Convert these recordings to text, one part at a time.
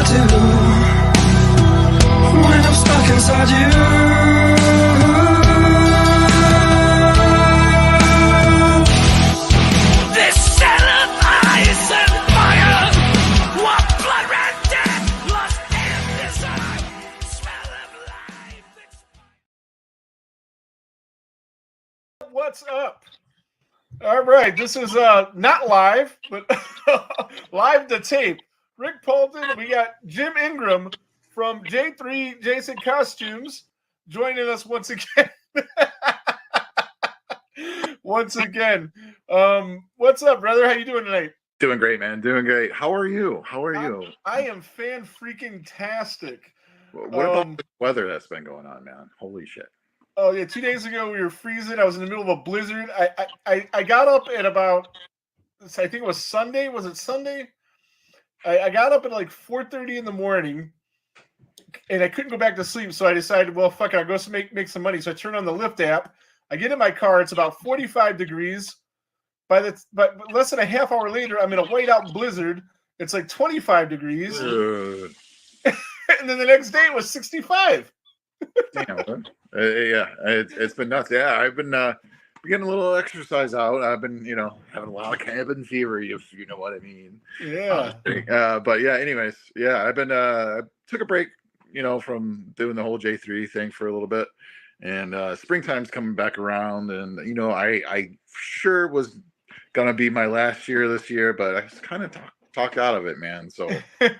do when I'm stuck inside you. This cell of ice and fire, what blood red death, lost in desire, smell of life. What's up? All right, this is not live, but live to tape. Rick Polton, we got Jim Ingram from J3 Jason Costumes joining us once again. What's up, brother? How you doing tonight? Doing great, man. Doing great. How are you? I am fan-freaking-tastic. What about the weather that's been going on, man? Holy shit. Oh, yeah, 2 days ago we were freezing. I was in the middle of a blizzard. I got up at about, I think it was Sunday. Was it Sunday? I got up at like 4:30 in the morning, and I couldn't go back to sleep, so I decided, well, fuck it, I'll go make some money. So I turned on the Lyft app. I get in my car. It's about 45 degrees. But less than a half hour later, I'm in a whiteout blizzard. It's like 25 degrees. And then the next day it was 65. Damn. Yeah, it's been nuts. Yeah, I've been getting a little exercise out. I've been, having a lot of cabin fever, if you know what I mean. Yeah. But yeah, anyways, yeah, I've been I took a break, from doing the whole J3 thing for a little bit, and springtime's coming back around, and I sure was gonna be my last year this year, but I was kind of talked out of it, man. So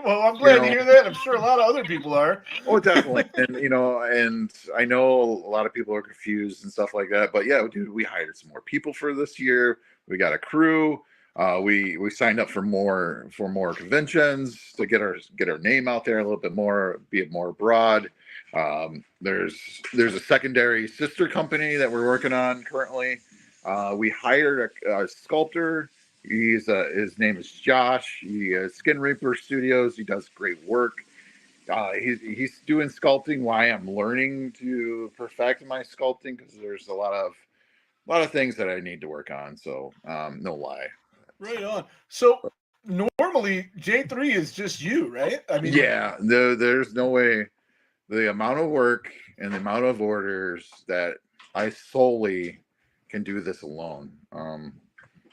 well, I'm glad to hear that. I'm sure a lot of other people are. Oh, definitely. And and I know a lot of people are confused and stuff like that, but yeah, dude, we hired some more people for this year. We got a crew. We signed up for more conventions to get our name out there a little bit more, be it more broad. There's a secondary sister company that we're working on currently. We hired a sculptor. His name is Josh. He is Skin Reaper Studios. He does great work. He's doing sculpting while I'm learning to perfect my sculpting, because there's a lot of things that I need to work on. So no lie. Right on. So normally J3 is just you, right? I mean, yeah. There's no way. The amount of work and the amount of orders that I solely can do this alone.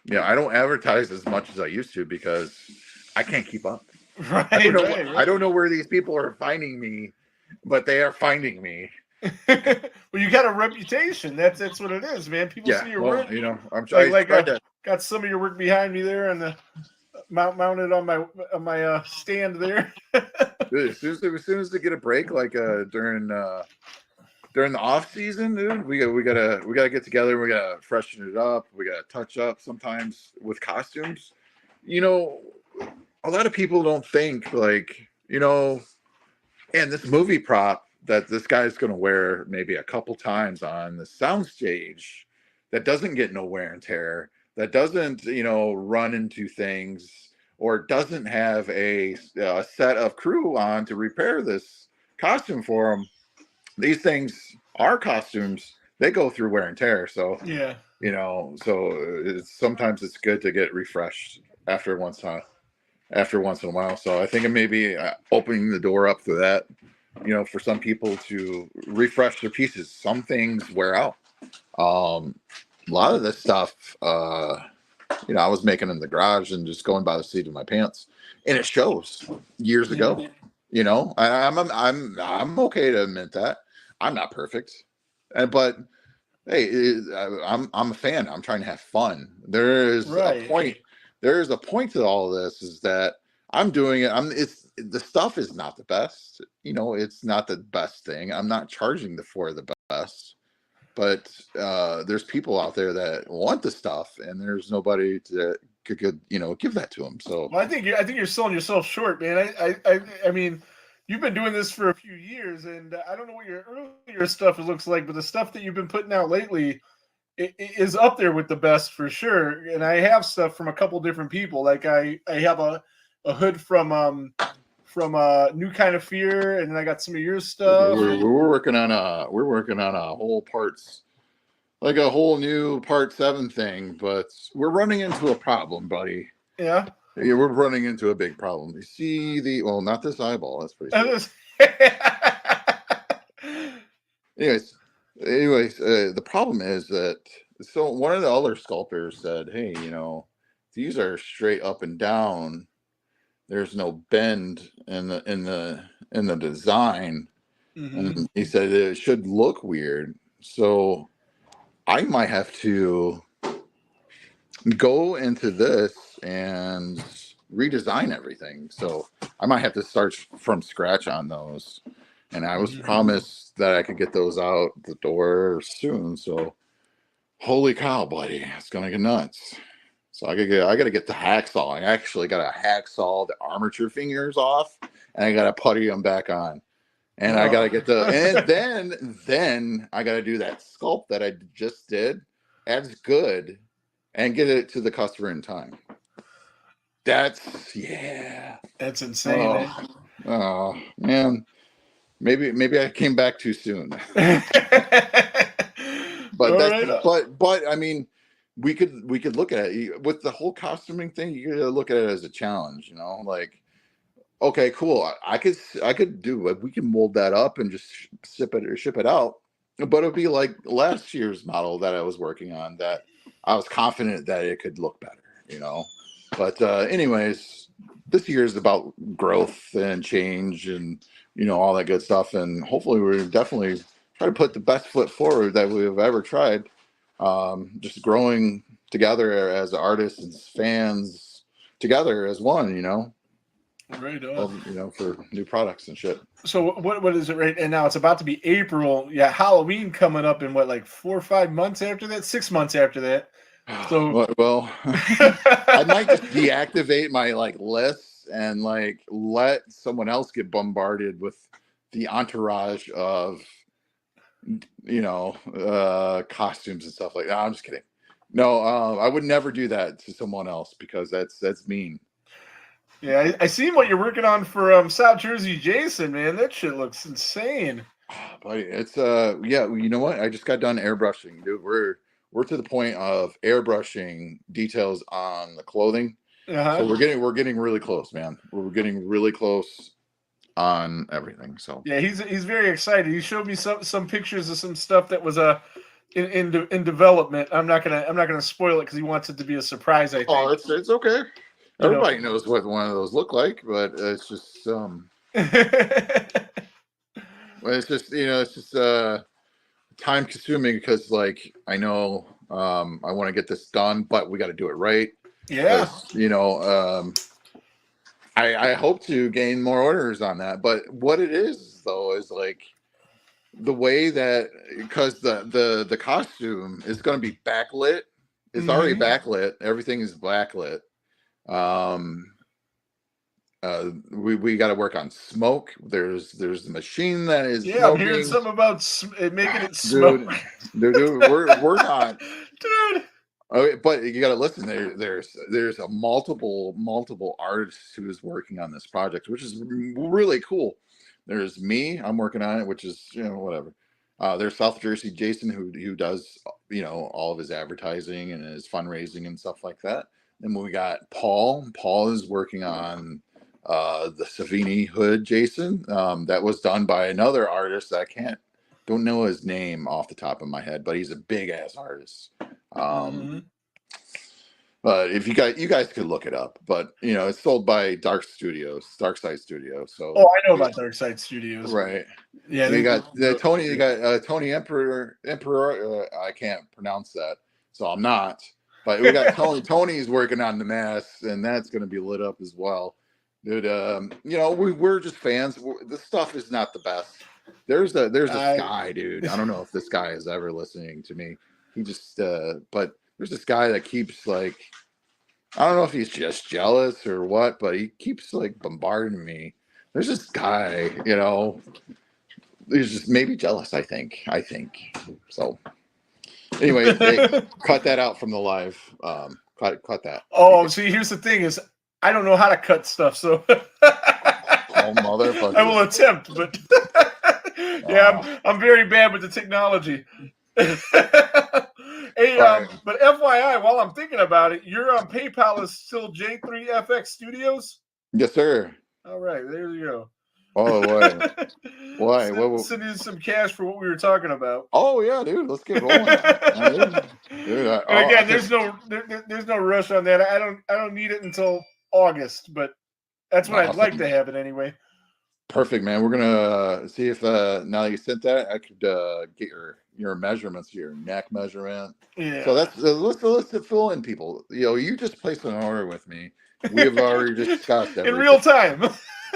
Yeah, I don't advertise as much as I used to because I can't keep up. Right. I don't know where these people are finding me, but they are finding me. Well, you got a reputation. That's what it is, man. People see your work. I'm trying. Got some of your work behind me there, and the mounted on my stand there. Dude, as soon as they get a break, like during the off season, dude, we gotta get together. We gotta freshen it up. We gotta touch up sometimes with costumes. A lot of people don't think and this movie prop that this guy's gonna wear maybe a couple times on the soundstage, that doesn't get no wear and tear, that doesn't run into things, or doesn't have a set of crew on to repair this costume for him. These things are costumes. They go through wear and tear. So yeah, so sometimes it's good to get refreshed after once in a while. So I think it may be opening the door up for that, for some people to refresh their pieces. Some things wear out. A lot of this stuff, I was making in the garage and just going by the seat of my pants, and it shows years ago. I'm okay to admit that I'm not perfect, but hey, I'm a fan. I'm trying to have fun. There is a point. There is a point to all of this, is that I'm doing it. The stuff is not the best. It's not the best thing. I'm not charging for the best, but there's people out there that want the stuff, and there's nobody to could give that to them. So well, I think you're selling yourself short, man. I mean, you've been doing this for a few years, and I don't know what your earlier stuff looks like, but the stuff that you've been putting out lately is up there with the best for sure. And I have stuff from a couple different people. Like I have a hood from New Kind of Fear, and then I got some of your stuff. We're working on a whole parts, like a whole new part 7 thing, but we're running into a problem, buddy. Yeah. Yeah, we're running into a big problem. You see not this eyeball. That's pretty sweet. Anyways, the problem is that one of the other sculptors said, "Hey, these are straight up and down. There's no bend in the design." Mhm. And he said it should look weird. So I might have to go into this and redesign everything. So I might have to start from scratch on those. And I was Mhm. promised that I could get those out the door soon. So holy cow, buddy, it's gonna get nuts. So I gotta get the hacksaw. I actually gotta hacksaw the armature fingers off, and I gotta putty them back on. And I gotta get and then I gotta do that sculpt that I just did as good and get it to the customer in time. That's That's insane. Eh? Oh man. Maybe I came back too soon. But All that's right. but I mean we could look at it with the whole costuming thing. You gotta look at it as a challenge, like okay, cool. I could do it. We can mold that up and just ship it out. But it'd be like last year's model that I was working on that I was confident that it could look better. But anyways, this year is about growth and change and all that good stuff. And hopefully we're definitely try to put the best foot forward that we've ever tried. Just growing together as artists and fans together as one. Right on. For new products and shit. So what is it right? And now it's about to be April. Yeah, Halloween coming up in what, like 4 or 5 months after that? 6 months after that. So well, I might just deactivate my lists and let someone else get bombarded with the entourage of costumes and stuff like that. I'm just kidding. No, I would never do that to someone else because that's mean. yeah, I seen what you're working on for South Jersey Jason, man. That shit looks insane. But it's you know what? I just got done airbrushing, dude. We're to the point of airbrushing details on the clothing. Uh-huh. So we're getting really close, man. We're getting really close on everything. So yeah, he's very excited. He showed me some pictures of some stuff that was in development. I'm not gonna spoil it because he wants it to be a surprise. I think. oh, it's okay. Everybody knows what one of those look like, but it's just it's just time consuming because I know I want to get this done, but we got to do it right. Yeah. I hope to gain more orders on that, but what it is though is the way that because the costume is going to be backlit. It's already backlit. Everything is backlit. We got to work on smoke. There's the machine that is yeah. smoking. I'm hearing something about making it smoke. Dude, we're not. Dude. Okay, but you got to listen. There's a multiple artists who is working on this project, which is really cool. There's me. I'm working on it, which is whatever. There's South Jersey Jason who does all of his advertising and his fundraising and stuff like that. Then we got Paul. Paul is working on the Savini hood Jason. That was done by another artist that don't know his name off the top of my head, but he's a big ass artist. But if you guys could look it up, but it's sold by Dark Side Studios. So I know about Dark Side Studios. Right. Yeah, so you got Tony. You got Tony Emperor. I can't pronounce that, so I'm not. But we got Tony. Tony's working on the mask, and that's going to be lit up as well, dude. We're just fans. This stuff is not the best. There's a guy, dude. I don't know if this guy is ever listening to me. He just, but there's this guy that keeps I don't know if he's just jealous or what, but he keeps bombarding me. There's this guy, he's just maybe jealous. I think so. Anyway, hey, cut that out from the live. Cut that. Oh, see, here's the thing: is I don't know how to cut stuff, so oh, motherfucker. I will attempt, but yeah, I'm very bad with the technology. Hey, All right. but FYI, while I'm thinking about it, your PayPal is still J3FX Studios. Yes, sir. All right, there you go. Oh, why? Why? Send you some cash for what we were talking about. Oh yeah, dude. Let's get rolling. Dude, And again, there's no rush on that. I don't need it until August, but that's when I'd like to have it anyway. Perfect, man. We're gonna see if now that you sent that, I could get your measurements, your neck measurement. Yeah. So that's let's fill in, people. You just placed an order with me. We have already discussed everything in real time.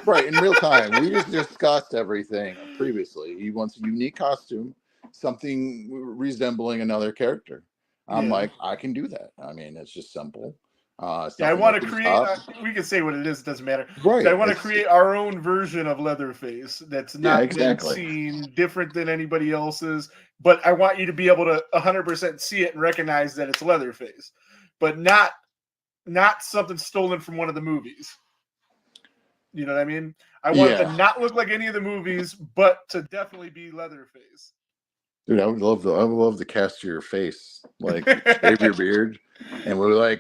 Right, in real time. We just discussed everything previously. He wants a unique costume, something resembling another character. I'm like, I can do that. I mean, it's just simple. I want to create. We can say what it is. It doesn't matter. Right. I want to create our own version of Leatherface that's not been exactly. seen, different than anybody else's. But I want you to be able to 100% see it and recognize that it's Leatherface, but not something stolen from one of the movies. You know what I mean? I want it to not look like any of the movies, but to definitely be Leatherface. Dude, I would love to cast your face, like shave your beard, and we would like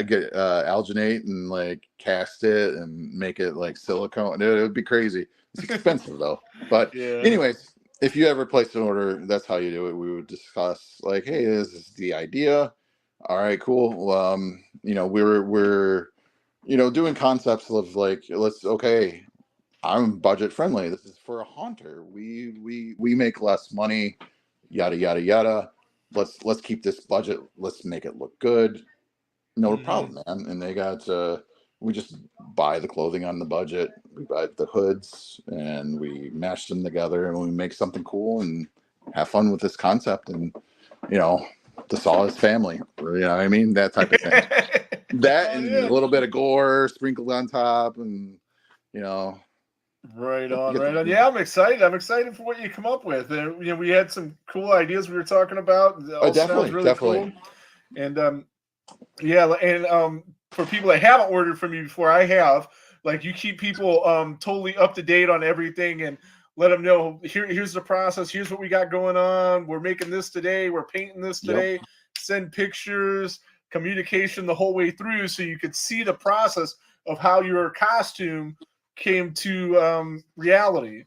get alginate and like cast it and make it like silicone. It would be crazy. It's expensive though. But anyways, if you ever place an order, that's how you do it. We would discuss like, hey, this is the idea. All right, cool. We're doing concepts of like, I'm budget friendly. This is for a haunter. We make less money. Yada yada yada. Let's keep this budget. Let's make it look good. No problem, man. And they got we just buy the clothing on the budget. We buy the hoods and we mash them together and we make something cool and have fun with this concept and the Sawless family. You know what I mean? That type of thing. That and a little bit of gore sprinkled on top and Right on. Yeah, I'm excited. I'm excited for what you come up with. And we had some cool ideas we were talking about. Definitely. Cool. And for people that haven't ordered from you before, I have. Like, you keep people totally up to date on everything and let them know here's the process. Here's what we got going on. We're making this today. We're painting this today. Yep. Send pictures, communication the whole way through, so you could see the process of how your costume came to reality,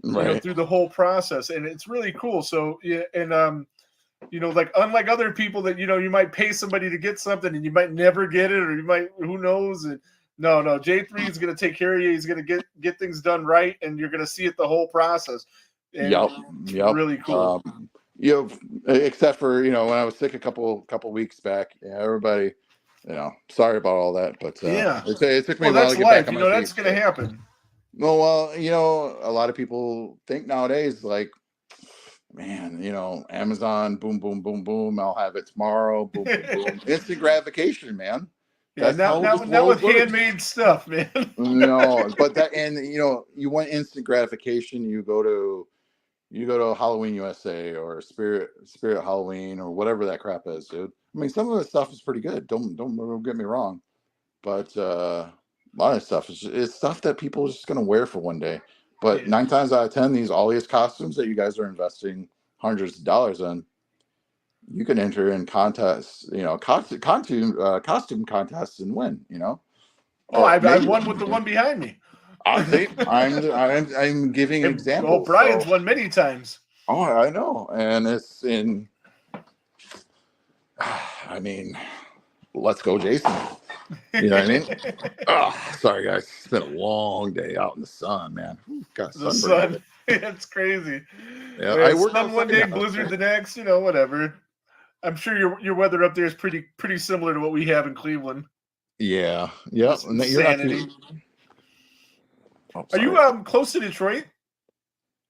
through the whole process, and it's really cool. So like unlike other people that you might pay somebody to get something and you might never get it, or you might, who knows. And no, J3 is going to take care of you. He's going to get things done right, and you're going to see it the whole process. And yep. Really cool. Except for when I was sick a couple weeks back. Yeah, everybody. Sorry about all that, but it took me a while to get back on my feet. That's going to happen. Well, a lot of people think nowadays, like, man, Amazon, boom, boom, boom, boom, I'll have it tomorrow, boom, boom, boom. Instant gratification, man. Yeah, now with handmade stuff, man. No, but you want instant gratification, you go to Halloween USA or Spirit Halloween or whatever that crap is, dude. I mean, some of the stuff is pretty good. Don't get me wrong, but a lot of stuff is stuff that people are just gonna wear for one day. But 9 times out of 10, all these costumes that you guys are investing hundreds of dollars in, you can enter in contests, costume contests and win. Oh, I've won with the one behind me. I'm giving examples. Well, Brian's won many times. Oh, I know, and it's in. I mean, let's go, Jason. You know what I mean? Sorry, guys. It's been a long day out in the sun, man. Got the sun. It's crazy. Yeah, I worked sun one day, blizzard the next. Whatever. I'm sure your weather up there is pretty similar to what we have in Cleveland. Yeah. Yep. Insanity. Are you close to Detroit?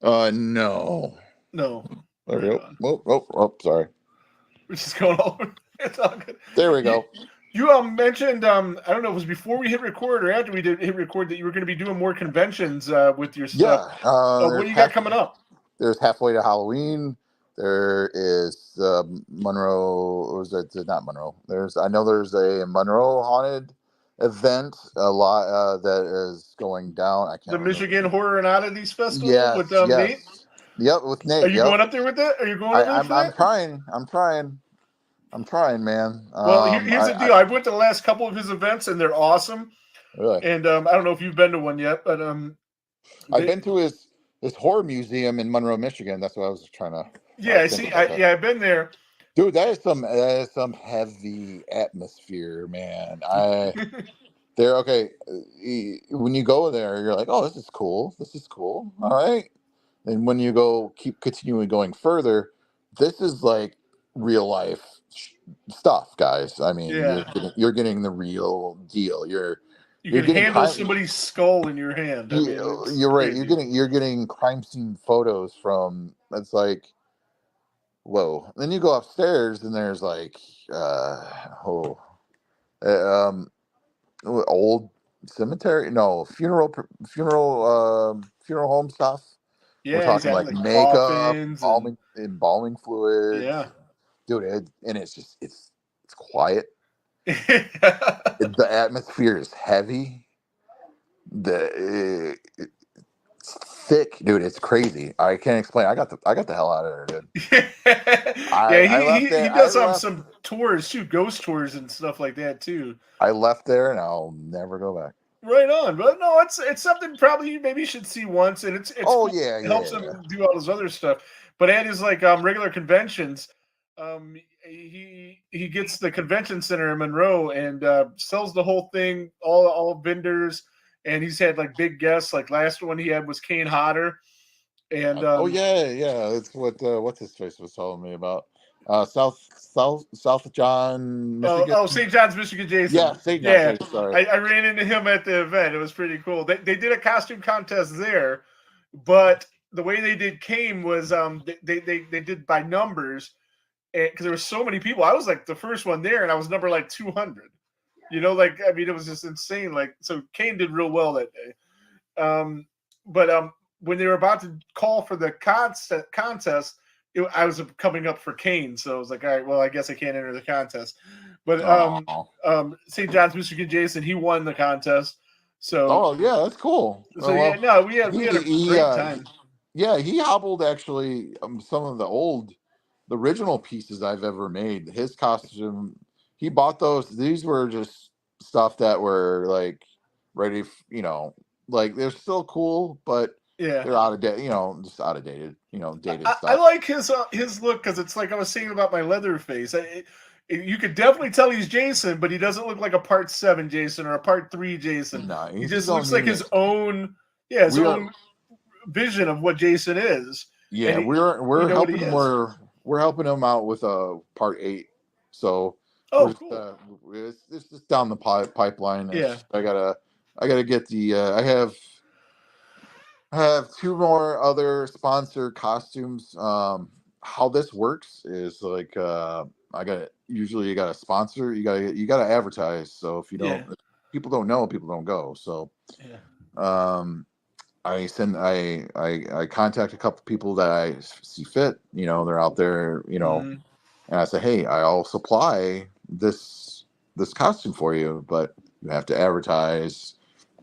No. No. Sorry. We're just going over. It's all good. There we go. You mentioned I don't know if it was before we hit record or after we did hit record that you were going to be doing more conventions with your stuff. Yeah. What do you got coming up? There's Halfway to Halloween. There is Monroe. Or is it not Monroe? I know there's a Monroe haunted event that is going down. I can't remember. Michigan Horror and Oddities Festival with Nate. Yep, with Nate. Are you going up there with that? Are you going over there for that? I'm trying. I'm trying, man. Well, here's the deal. I went to the last couple of his events, and they're awesome. Really, And I don't know if you've been to one yet, but I've been to his horror museum in Monroe, Michigan. That's what I was trying to. yeah, see, I've been there. Dude, that is some heavy atmosphere, man. They're okay. When you go there, you're like, oh, this is cool. This is cool. All right. And when you keep continuing going further, this is like real life stuff, guys. I mean, Yeah. you're getting the real deal. You You're can getting handle somebody's skull in your hand. I mean, you're right. crazy. You're getting crime scene photos from. It's like, whoa. Then you go upstairs and there's like, oh, um, old cemetery, no, funeral home stuff. We're Yeah, he's talking had like like makeup, coffins and embalming fluids, yeah. dude. And it's quiet. The atmosphere is heavy. It's thick, dude. It's crazy. I can't explain. I got the hell out of there, dude. Yeah, I left he there. does some tours too, ghost tours and stuff like that too. I left there, and I'll never go back. Right on, but no, it's something probably you maybe should see once, and it's Oh cool. yeah, It helps him do all his other stuff. But at his like regular conventions, he gets the convention center in Monroe and sells the whole thing, all vendors, and he's had like big guests. Like last one he had was Kane Hodder, and Oh yeah. It's what what's his face was telling me about. South John, Michigan. St. John's, Michigan, Jason. Yeah, St. John's. Yeah, Sorry. I ran into him at the event. It was pretty cool. They did a costume contest there, but the way they did Kane was they did by numbers because there were so many people. I was like the first one there, and I was number like 200. Like I mean, it was just insane. Like so, Kane did real well that day. But when they were about to call for the contest, I was coming up for Kane, so I was like, all right, well, I guess I can't enter the contest. But St. John's, Michigan, Jason, he won the contest. So yeah, that's cool. So yeah, no, we had a great time. Yeah, he hobbled actually some of the original pieces I've ever made. His costume, he bought those. These were just stuff that were like ready, like they're still cool, but yeah, they're out of date. Just out of dated. Dated stuff. I like his look because it's like I was saying about my leather face. You could definitely tell he's Jason, but he doesn't look like a Part 7 Jason or a Part 3 Jason. No, he just looks like his own, own vision of what Jason is. Yeah, we're helping him. We're helping him out with a Part 8. So cool. It's just down the pipeline. Yeah, I gotta get the. I have 2 more other sponsor costumes. How this works is like usually you got a sponsor, you got to advertise. So if you don't, if people don't know, people don't go. So I contact a couple people that I see fit. They're out there. And I say, hey, I'll supply this costume for you, but you have to advertise.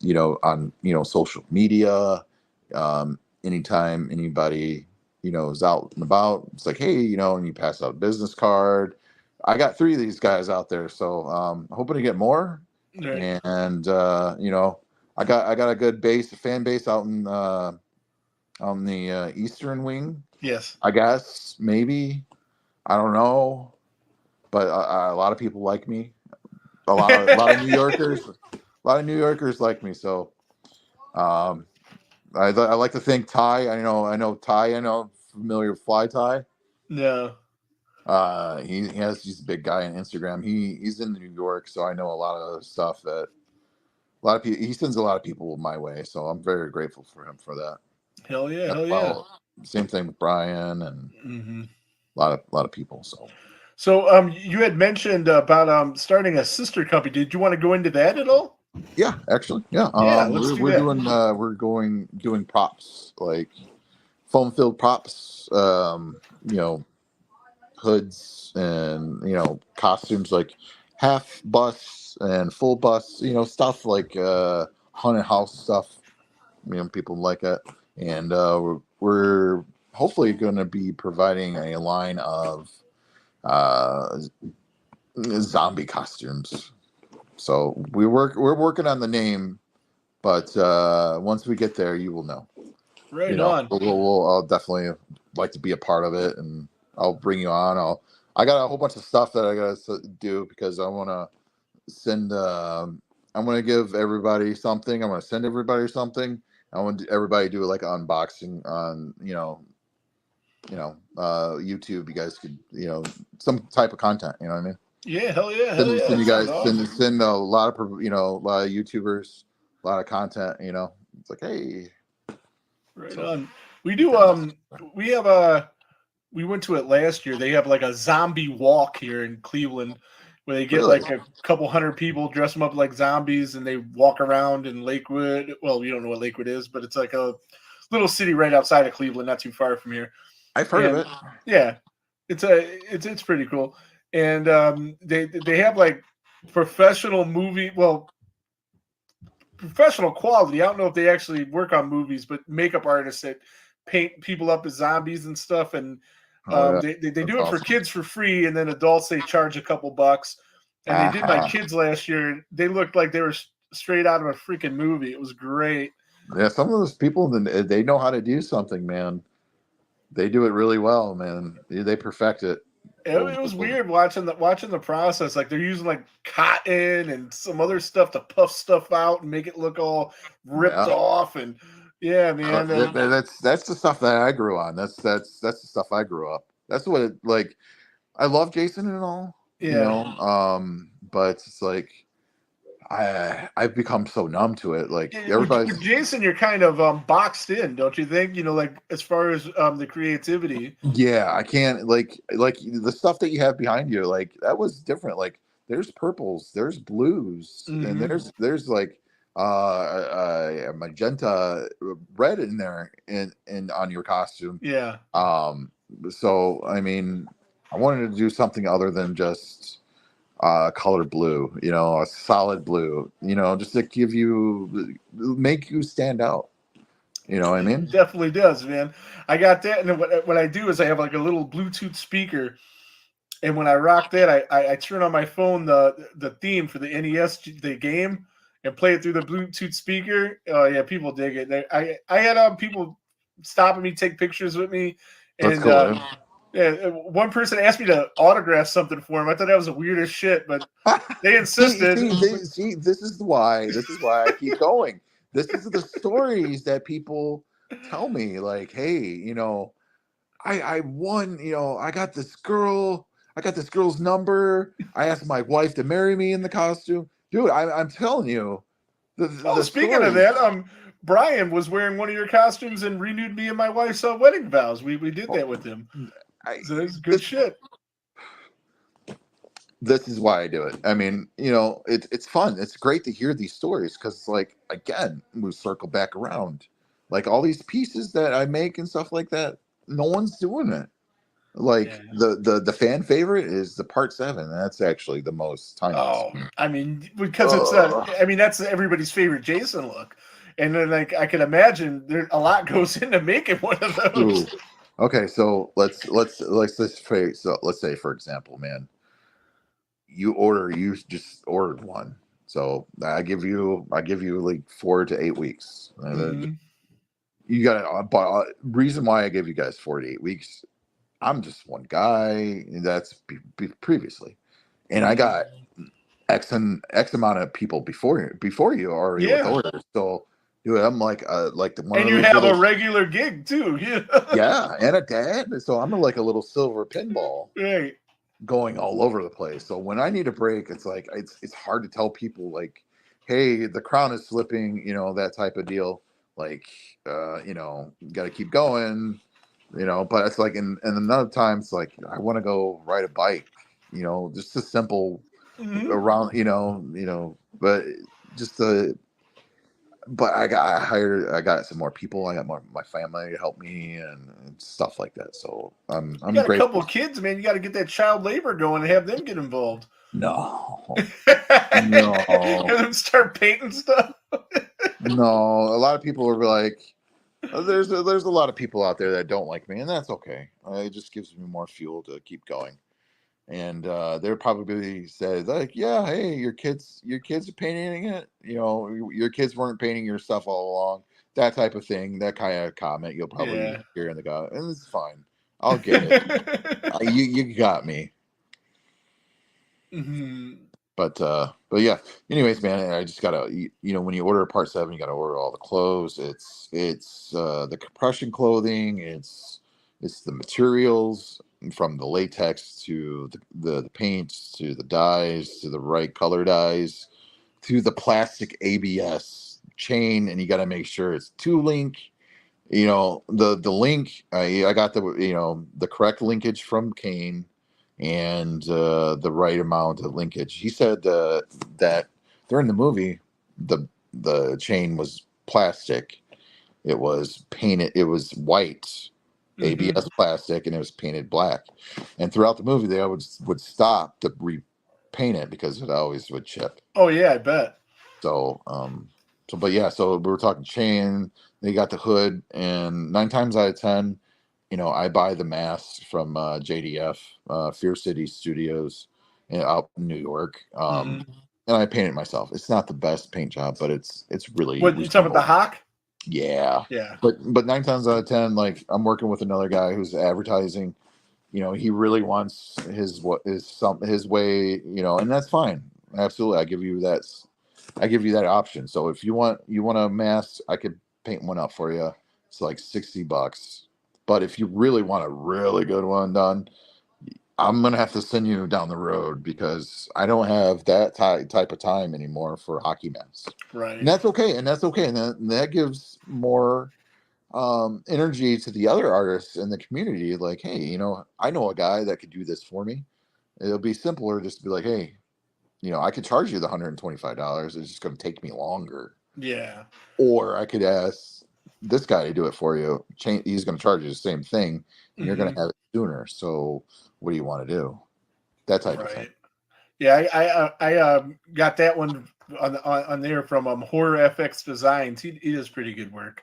On social media. Anytime anybody is out and about, it's like, hey, and you pass out a business card. I got 3 of these guys out there, so hoping to get more. Right. And I got a good fan base out in on the eastern wing. Yes, I guess maybe, I don't know, but a lot of people like me. A lot of New Yorkers, like me. So I like to think Ty. I know Ty. Familiar with Fly Ty. No. He's a big guy on Instagram. He's in New York, so I know a lot of stuff that a lot of people. He sends a lot of people my way, so I'm very grateful for him for that. Hell yeah, yeah. Same thing with Brian and a lot of people. So you had mentioned about starting a sister company. Did you want to go into that at all? Yeah, actually, yeah. We're doing props, like foam filled props, hoods and costumes, like half bus and full bus, stuff like haunted house stuff. People like it, and we're hopefully going to be providing a line of zombie costumes. So we're working on the name, but once we get there, you will know. Right on. I'll definitely like to be a part of it, and I'll bring you on. I got a whole bunch of stuff that I gotta do because I want to send. I'm gonna give everybody something. I'm gonna send everybody something. I want everybody to do like an unboxing on YouTube. You guys could some type of content. You know what I mean? Yeah, hell yeah, Send you guys awesome. send a lot of a lot of YouTubers, a lot of content. It's like, hey. Right on. We do. We have we went to it last year. They have like a zombie walk here in Cleveland, where they get Really? like a couple hundred people, dress them up like zombies, and they walk around in Lakewood. Well, you don't know what Lakewood is, but it's like a little city right outside of Cleveland, not too far from here. I've heard of it. Yeah, it's pretty cool. And they have like professional quality. I don't know if they actually work on movies, but makeup artists that paint people up as zombies and stuff. And they do it for kids for free, and then adults they charge a couple bucks. And they did my kids last year. They looked like they were straight out of a freaking movie. It was great. Yeah, some of those people, they know how to do something, man. They do it really well, man. They perfect it. It was weird watching the process. Like they're using like cotton and some other stuff to puff stuff out and make it look all ripped off. And yeah, man, that's the stuff that I grew on. That's the stuff I grew up. That's what it like. I love Jason and all, but it's like I've become so numb to it. Like everybody, with Jason, you're kind of boxed in, don't you think? Like as far as the creativity. Yeah, I can't like the stuff that you have behind you. Like that was different. Like there's purples, there's blues, and there's like magenta, red in there in on your costume. Yeah. So I mean, I wanted to do something other than just color blue, a solid blue, just to make you stand out. You know what I mean? It definitely does, man. I got that, and what I do is I have like a little Bluetooth speaker, and when I rock that, I turn on my phone the theme for the NES the game and play it through the Bluetooth speaker. Oh yeah, people dig it. I had people stopping me, take pictures with me, and That's cool, yeah, one person asked me to autograph something for him. I thought that was the weirdest shit, but they insisted. See, this is why I keep going. This is the stories that people tell me. Like, hey, I won. I got this girl's number. I asked my wife to marry me in the costume, dude. I'm telling you. Speaking of that, Brian was wearing one of your costumes and renewed me and my wife's wedding vows. We did that with him. So that's good shit. This is why I do it. I mean, it's fun. It's great to hear these stories because, like, again, we circle back around. Like all these pieces that I make and stuff like that, no one's doing it. Like the fan favorite is the Part 7. That's actually the most time. Oh, I mean, because it's that's everybody's favorite Jason look. And then, like, I can imagine there a lot goes into making one of those. Ooh. Okay, so let's say, for example, man, you just ordered one. So I give you like 4 to 8 weeks. You got reason why I give you guys 4 to 8 weeks. I'm just one guy. That's previously, and I got X amount of people before you already with orders. So. Dude, I'm like the one. And you have a regular gig too, yeah, and a dad. So I'm like a little silver pinball, right, going all over the place. So when I need a break, it's like it's hard to tell people like, hey, the crown is slipping, that type of deal. Like, got to keep going, But it's like, and another time, it's like I want to go ride a bike, just a simple around, but just the. But I got some more people. I got my family to help me and stuff like that. So I'm got grateful. a couple of kids, man. You got to get that child labor going and have them get involved. No. And then start painting stuff. No, a lot of people are like, there's a lot of people out there that don't like me, and that's okay. It just gives me more fuel to keep going. and they're probably said like, yeah, hey, your kids are painting it. Your kids weren't painting your stuff all along. That type of thing. That kind of comment you'll probably Yeah. hear in the guy, and it's fine. I'll get it. You got me. Mhm. But yeah. Anyways, man, I just gotta when you order a part 7, you gotta order all the clothes. It's the compression clothing. It's the materials from the latex to the paints to the dyes to the right color dyes to the plastic ABS chain, and you gotta make sure it's 2 link. The link. I got the correct linkage from Kane, and the right amount of linkage. He said that during the movie, the chain was plastic. It was painted. It was white Mhm. ABS plastic, and it was painted black. And throughout the movie, they always would stop to repaint it because it always would chip. Oh yeah, I bet. But yeah, so we were talking chain. They got the hood, and 9 times out of 10, I buy the mask from JDF, Fear City Studios, out in New York. Mhm. And I paint it myself. It's not the best paint job, but it's really What you talking about, the reasonable. Hawk? Yeah, Yeah. but 9 times out of 10, like I'm working with another guy who's advertising. He really wants his way. And that's fine. Absolutely, I give you that option. So if you want a mask, I could paint one up for you. It's like $60. But if you really want a really good one done, I'm gonna have to send you down the road because I don't have that type of time anymore for hockey masks. And Right. that's okay. And that gives more energy to the other artists in the community. Like, hey, I know a guy that could do this for me. It'll be simpler just to be like, hey, I could charge you the $125. It's just going to take me longer. Yeah. Or I could ask this guy to do it for you. He's going to charge you the same thing, and you're going Mhm. to have it sooner. So, what do you want to do? That type of thing. Right. Yeah, I got that one on there from Horror FX Designs. He does pretty good work.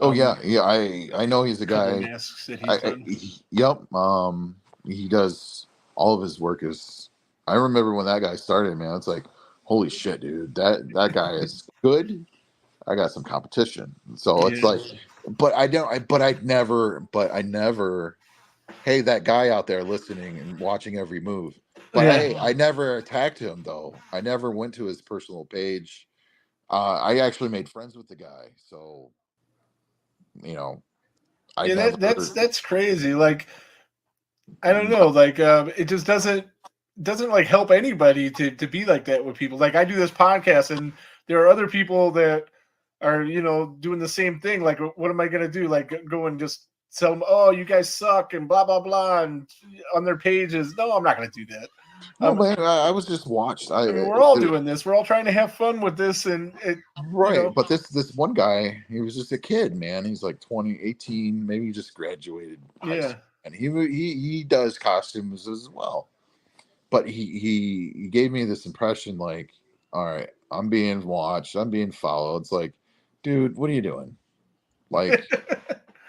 Oh yeah, yeah. I know he's the Couple guy. masks that he's done. Yep. He does all of his work is. I remember when that guy started, man. It's like, holy shit, dude. That guy is good. I got some competition. So it's Yeah. like, but I don't. I never. Hey, that guy out there listening and watching every move. But Yeah. I never attacked him though. I never went to his personal page. I actually made friends with the guy. So you know, I Yeah, never. that's crazy. Like, I don't know, like it just doesn't like help anybody to be like that with people. Like I do this podcast and there are other people that are, doing the same thing. Like what am I gonna do? Like go and just tell them, oh, you guys suck and blah blah blah and on their pages. No, I'm not gonna do that. No, man. I was just watched. I mean, we're all doing this. We're all trying to have fun with this and Right, but this one guy, he was just a kid, man. He's like 20, 18, maybe he just graduated high yeah. school, and he does costumes as well. But he gave me this impression like, all right, I'm being watched, I'm being followed. It's like, dude, what are you doing? Like,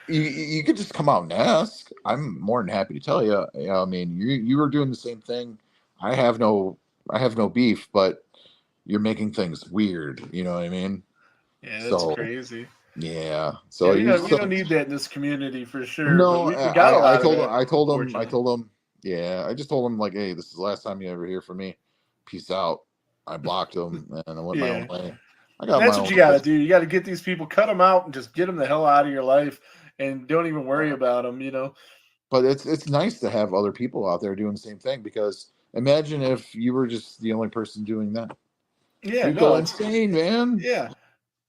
you could just come out and ask. I'm more than happy to tell you. I mean, you were doing the same thing. I have no I have no beef, but you're making things weird. You know what I mean? Yeah, that's So crazy. yeah. Yeah, So you we don't so need that in this community for sure, but no, we got a I lot of told him that, I unfortunately. told him yeah, I just told him like, hey, this is the last time you ever hear from me. Peace out. I blocked him and I went my own Yeah. way. I And got my that's what own you got to life. do. You got to get these people, cut them out, and just get them the hell out of your life, and don't even worry about them. But it's nice to have other people out there doing the same thing because imagine if you were just the only person doing that. Yeah, You'd no, go it's insane, man. yeah.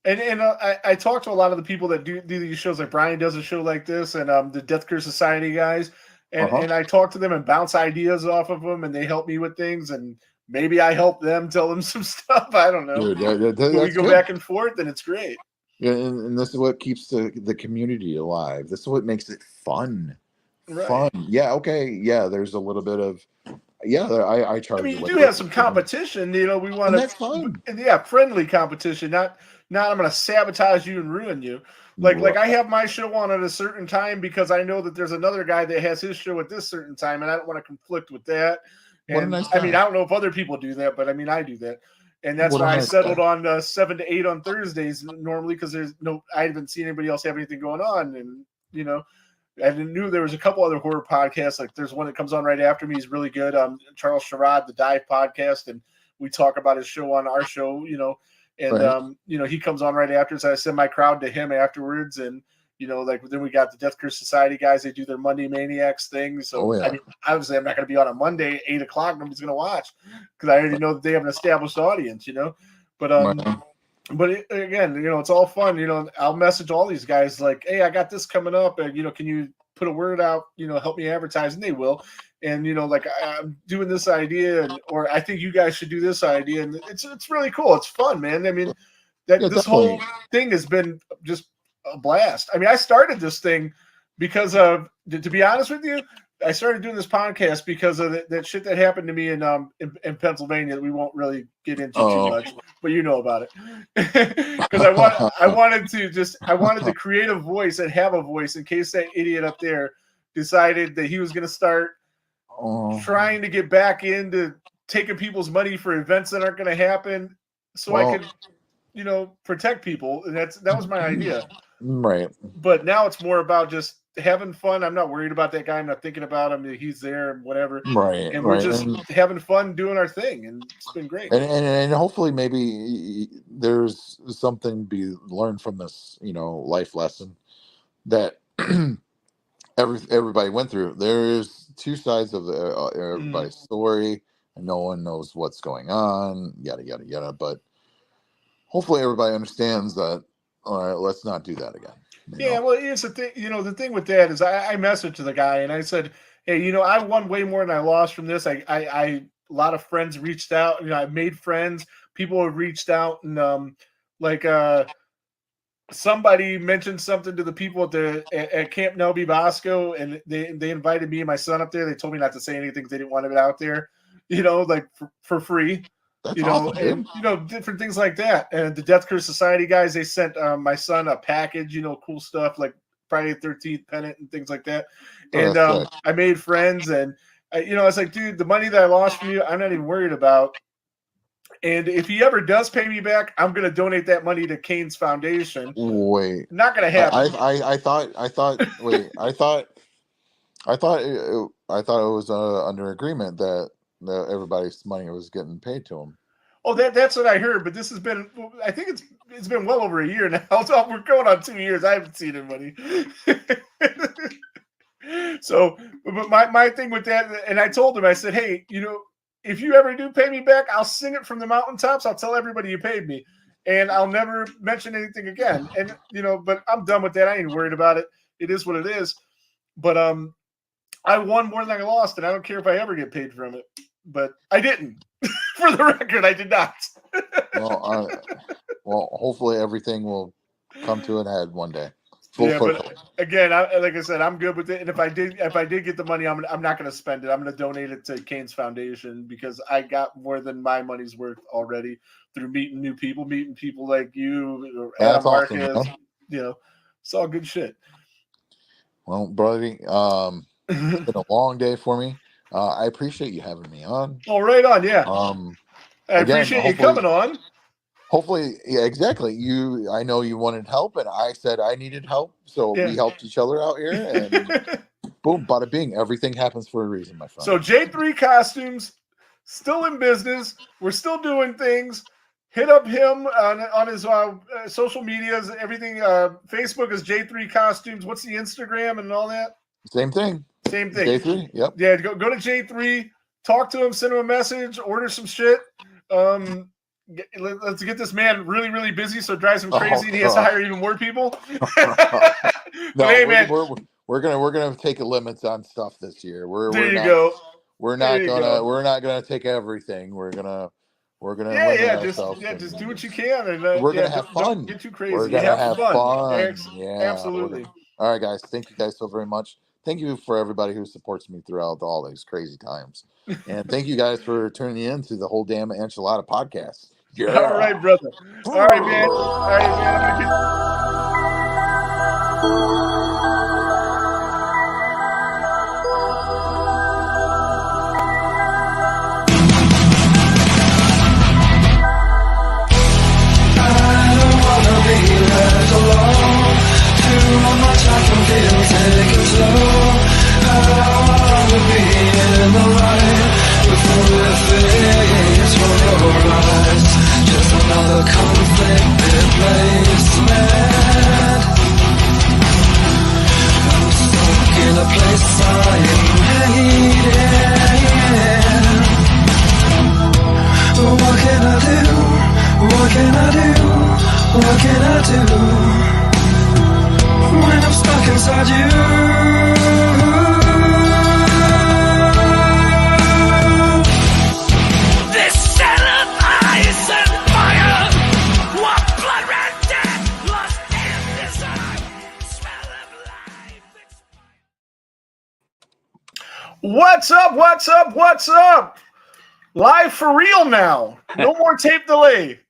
And I talk to a lot of the people that do these shows. Like Brian does a show like this, and the Death Care Society guys, Uh-huh. and I talk to them and bounce ideas off of them, and they help me with things, and maybe I help them, tell them some stuff. I don't know, Dude, but we that's go good. back and forth, and it's great. Yeah, and this is what keeps the community alive. This is what makes it fun. Right. Fun. Yeah, okay. Yeah, there's a little bit of Yeah, I I charge mean, you you like do have some competition. We want and that's fun. yeah, friendly competition. Not I'm going to sabotage you and ruin you. Like I have my show on at a certain time because I know that there's another guy that has his show at this certain time, and I don't want to conflict with that. What a And nice I mean, guy. I don't know if other people do that, but I mean, I do that. And that's What a why I nice settled guy. on 7 to 8 on Thursdays normally because I haven't seen anybody else have anything going on, and I knew there was a couple other horror podcasts. Like there's one that comes on right after me. He's really good. Charles Sherrod, the Dive Podcast, and we talk about his show on our show. And Right. he comes on right after. So I send my crowd to him afterwards, and like then we got the Death Curse Society guys. They do their Monday Maniacs thing. So Oh I yeah. mean, obviously I'm not going to be on a Monday at 8:00. Nobody's going to watch because I already know that they have an established audience. But Right. again, it's all fun. I'll message all these guys like, hey, I got this coming up, and can you put a word out? Help me advertise, and they will. And like I'm doing this idea, or I think you guys should do this idea, and it's really cool. It's fun, man. I mean, Yeah, this whole definitely. thing has been just a blast. I mean, I started this thing because of, to be honest with you, I started doing this podcast because of that shit that happened to me in Pennsylvania that we won't really get into too much, but you know about it. Because I wanted to create a voice and have a voice in case that idiot up there decided that he was going to start trying to get back into taking people's money for events that aren't going to happen, so I could protect people, and that was my idea. Right. But now it's more about just having fun. I'm not worried about that guy. I'm not thinking about him. He's there and whatever. Right. And we're Right. just having fun doing our thing, and it's been great. And hopefully maybe there's something to be learned from this, life lesson that everybody went through. There's two sides of everybody's story, and no one knows what's going on. Yada yada yada. But hopefully everybody understands that. All right, let's not do that again. Yeah, well, it's the thing. The thing with that is I messaged the guy and I said, hey, I won way more than I lost from this. I a lot of friends reached out. I made friends. People have reached out, and somebody mentioned something to the people at Camp Nelby Bosco, and they invited me and my son up there. They told me not to say anything because they didn't want it out there, like for free. That's awesome, dude. And different things like that. And the Death Curse Society guys, they sent my son a package, cool stuff like Friday the 13th pennant and things like that. And I made friends, and I was like, dude, the money that I lost from you, I'm not even worried about. And if he ever does pay me back, I'm going to donate that money to Kane's Foundation. Wait, not going to happen. I thought. Wait, I thought it was under agreement that everybody's money was getting paid to him. Oh, that's what I heard. But this has been, I think it's been well over a year now. So we're going on 2 years. I haven't seen any money. So, but my thing with that, and I told him, I said, hey, if you ever do pay me back, I'll sing it from the mountaintops. I'll tell everybody you paid me, and I'll never mention anything again. And but I'm done with that. I ain't worried about it. It is what it is. But I won more than I lost, and I don't care if I ever get paid from it. But I didn't. For the record, I did not. Well, hopefully everything will come to an head one day. But again, like I said, I'm good with it. And if I did get the money, I'm not going to spend it. I'm going to donate it to Kane's Foundation because I got more than my money's worth already through meeting people like you, or Adam Marquez. Awesome, it's all good shit. Well, Brody, it's been a long day for me. I appreciate you having me on. Oh, right on, yeah. I appreciate you coming on. Hopefully, yeah, exactly. I know you wanted help, and I said I needed help, so we helped each other out here, and boom, bada bing. Everything happens for a reason, my friend. So J3 Costumes, still in business. We're still doing things. Hit up him on his social medias, everything. Facebook is J3 Costumes. What's the Instagram and all that? Same thing. J3, yep. Yeah, go to J3, talk to him, send him a message, order some shit. Let's get this man really, really busy so it drives him crazy and he has to hire even more people. No, hey, man. We're gonna take limits on stuff this year. There you go. We're not gonna take everything. We're gonna just do what you can, and we're gonna have fun. Don't get too crazy. We're gonna have fun. Yeah, absolutely. All right, guys. Thank you guys so very much. thank you for everybody who supports me throughout all these crazy times. And thank you guys for tuning in to the whole damn enchilada podcast. Yeah. All right, brother. All right, man. All right, man. I'm gonna What can I do when I'm stuck inside you? This cell of ice and fire, what blood ran death, lost in desire, smell of life. What's up? What's up? What's up? Live for real now. No more tape delay.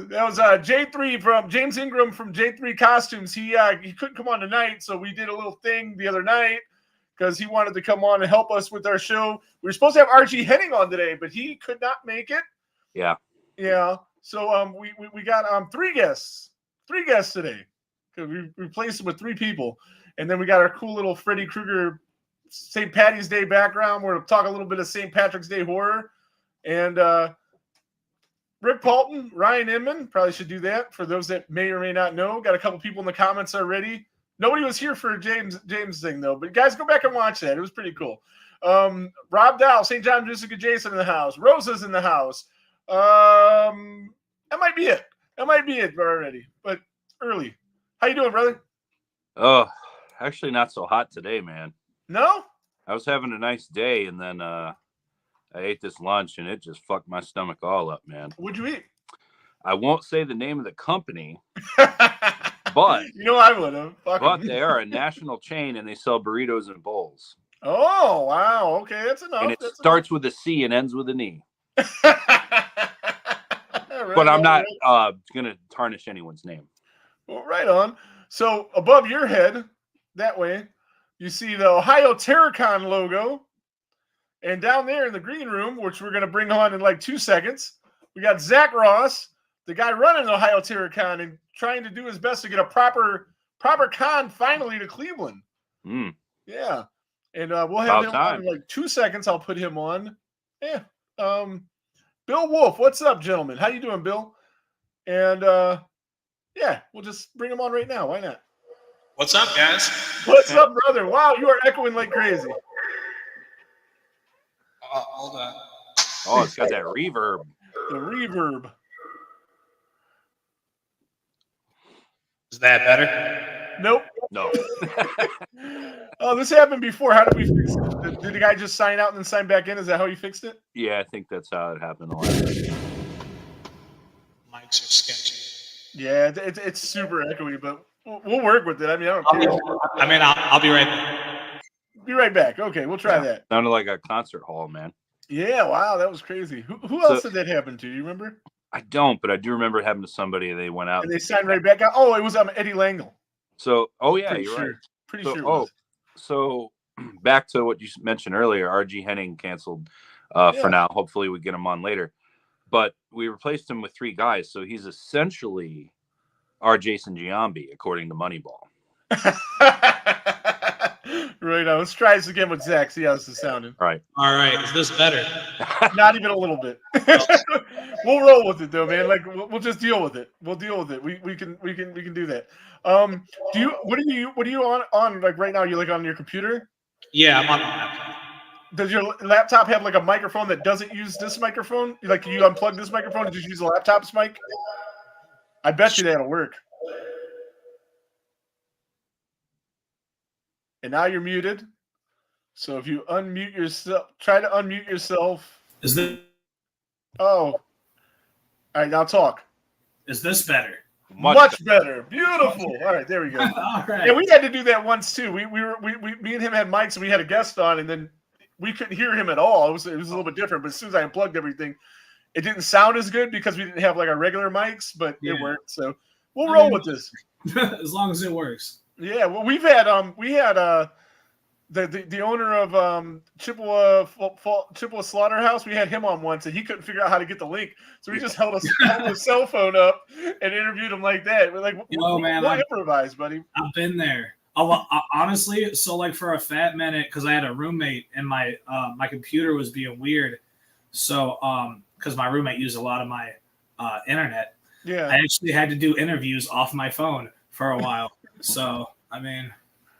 That was J3 from James Ingram from J3 Costumes. He couldn't come on tonight, so we did a little thing the other night because he wanted to come on and help us with our show. We were supposed to have RG Henning on today, but he could not make it. Yeah. So we got three guests today because we replaced them with three people, and then we got our cool little Freddy Krueger St. Patty's Day background. We're going to talk a little bit of St. Patrick's Day horror, and Rick Paulton, Ryan Inman, probably should do that for those that may or may not know. Got a couple people in the comments already. Nobody was here for James thing though, but guys, go back and watch that. It was pretty cool. Rob Dow, St. John Jessica Jason in the house. Rosa's in the house. That might be it. That might be it already, but early. How you doing, brother? Oh, actually not so hot today, man. No? I was having a nice day, and then I ate this lunch, and it just fucked my stomach all up, man. What'd you eat? I won't say the name of the company, but you know I would have. But they are a national chain, and they sell burritos and bowls. Oh, wow. Okay, that's enough. And it that's starts with a C and ends with an E. Right, But I'm not right. going to tarnish anyone's name. Well, right on. So above your head, that way, you see the Ohio Terracon logo. And down there in the green room, which we're going to bring on in like 2 seconds, we got Zach Ross, the guy running Ohio Terracon and trying to do his best to get a proper con finally to Cleveland. Yeah. And we'll have him on in like 2 seconds. I'll put him on. Yeah. Bill Wolf, what's up, gentlemen? How you doing, Bill? And yeah, we'll just bring him on right now. Why not? What's up, guys? What's up, brother? Wow, you are echoing like crazy. Hold on. Oh, it's got that reverb. The reverb. Is that better? Nope. No. Oh, this happened before. How did we fix it? Did the guy just sign out and then sign back in? Is that how you fixed it? Yeah, I think that's how it happened a lot. Mics are sketchy. Yeah, it's super echoey, but we'll work with it. I mean, I don't care. I'll be right back. Be right back. Okay, we'll try that. Sounded like a concert hall, man. Yeah, wow, that was crazy. Who else did that happen to? Do you remember? I don't, but I do remember it happened to somebody. They went out and they signed right back out. Oh, it was Eddie Langle. So, yeah, Pretty you're sure. right. Pretty so, sure. So back to what you mentioned earlier. RG Henning canceled for now. Hopefully, we get him on later. But we replaced him with three guys, so he's essentially our Jason Giambi, according to Moneyball. Right on. Let's try this again with Zach. See how this is sounding. All right. Is this better? Not even a little bit. We'll roll with it though, man. Like we'll just deal with it. We'll deal with it. We can do that. What are you on like right now? You like on your computer? Yeah, I'm on my laptop. Does your laptop have like a microphone that doesn't use this microphone? Like, can you unplug this microphone and just use the laptop's mic? I bet you that'll work. And now you're muted. So if you unmute yourself, try to unmute yourself. Is this? Oh. All right, now talk. Is this better? Much better. Beautiful. All right, there we go. All right. Yeah, we had to do that once too. We me and him had mics and we had a guest on, and then we couldn't hear him at all. It was a little bit different, but as soon as I unplugged everything, it didn't sound as good because we didn't have like our regular mics, but it worked. So we'll roll with this. As long as it works. Yeah, well, we had the owner of Chippewa Slaughterhouse. We had him on once, and he couldn't figure out how to get the link, so we just held his cell phone up and interviewed him like that. We're like, Yo, man, we'll improvise, buddy. I've been there. Honestly, so like for a fat minute, because I had a roommate and my computer was being weird, so because my roommate used a lot of my internet. Yeah, I actually had to do interviews off my phone for a while. So I mean,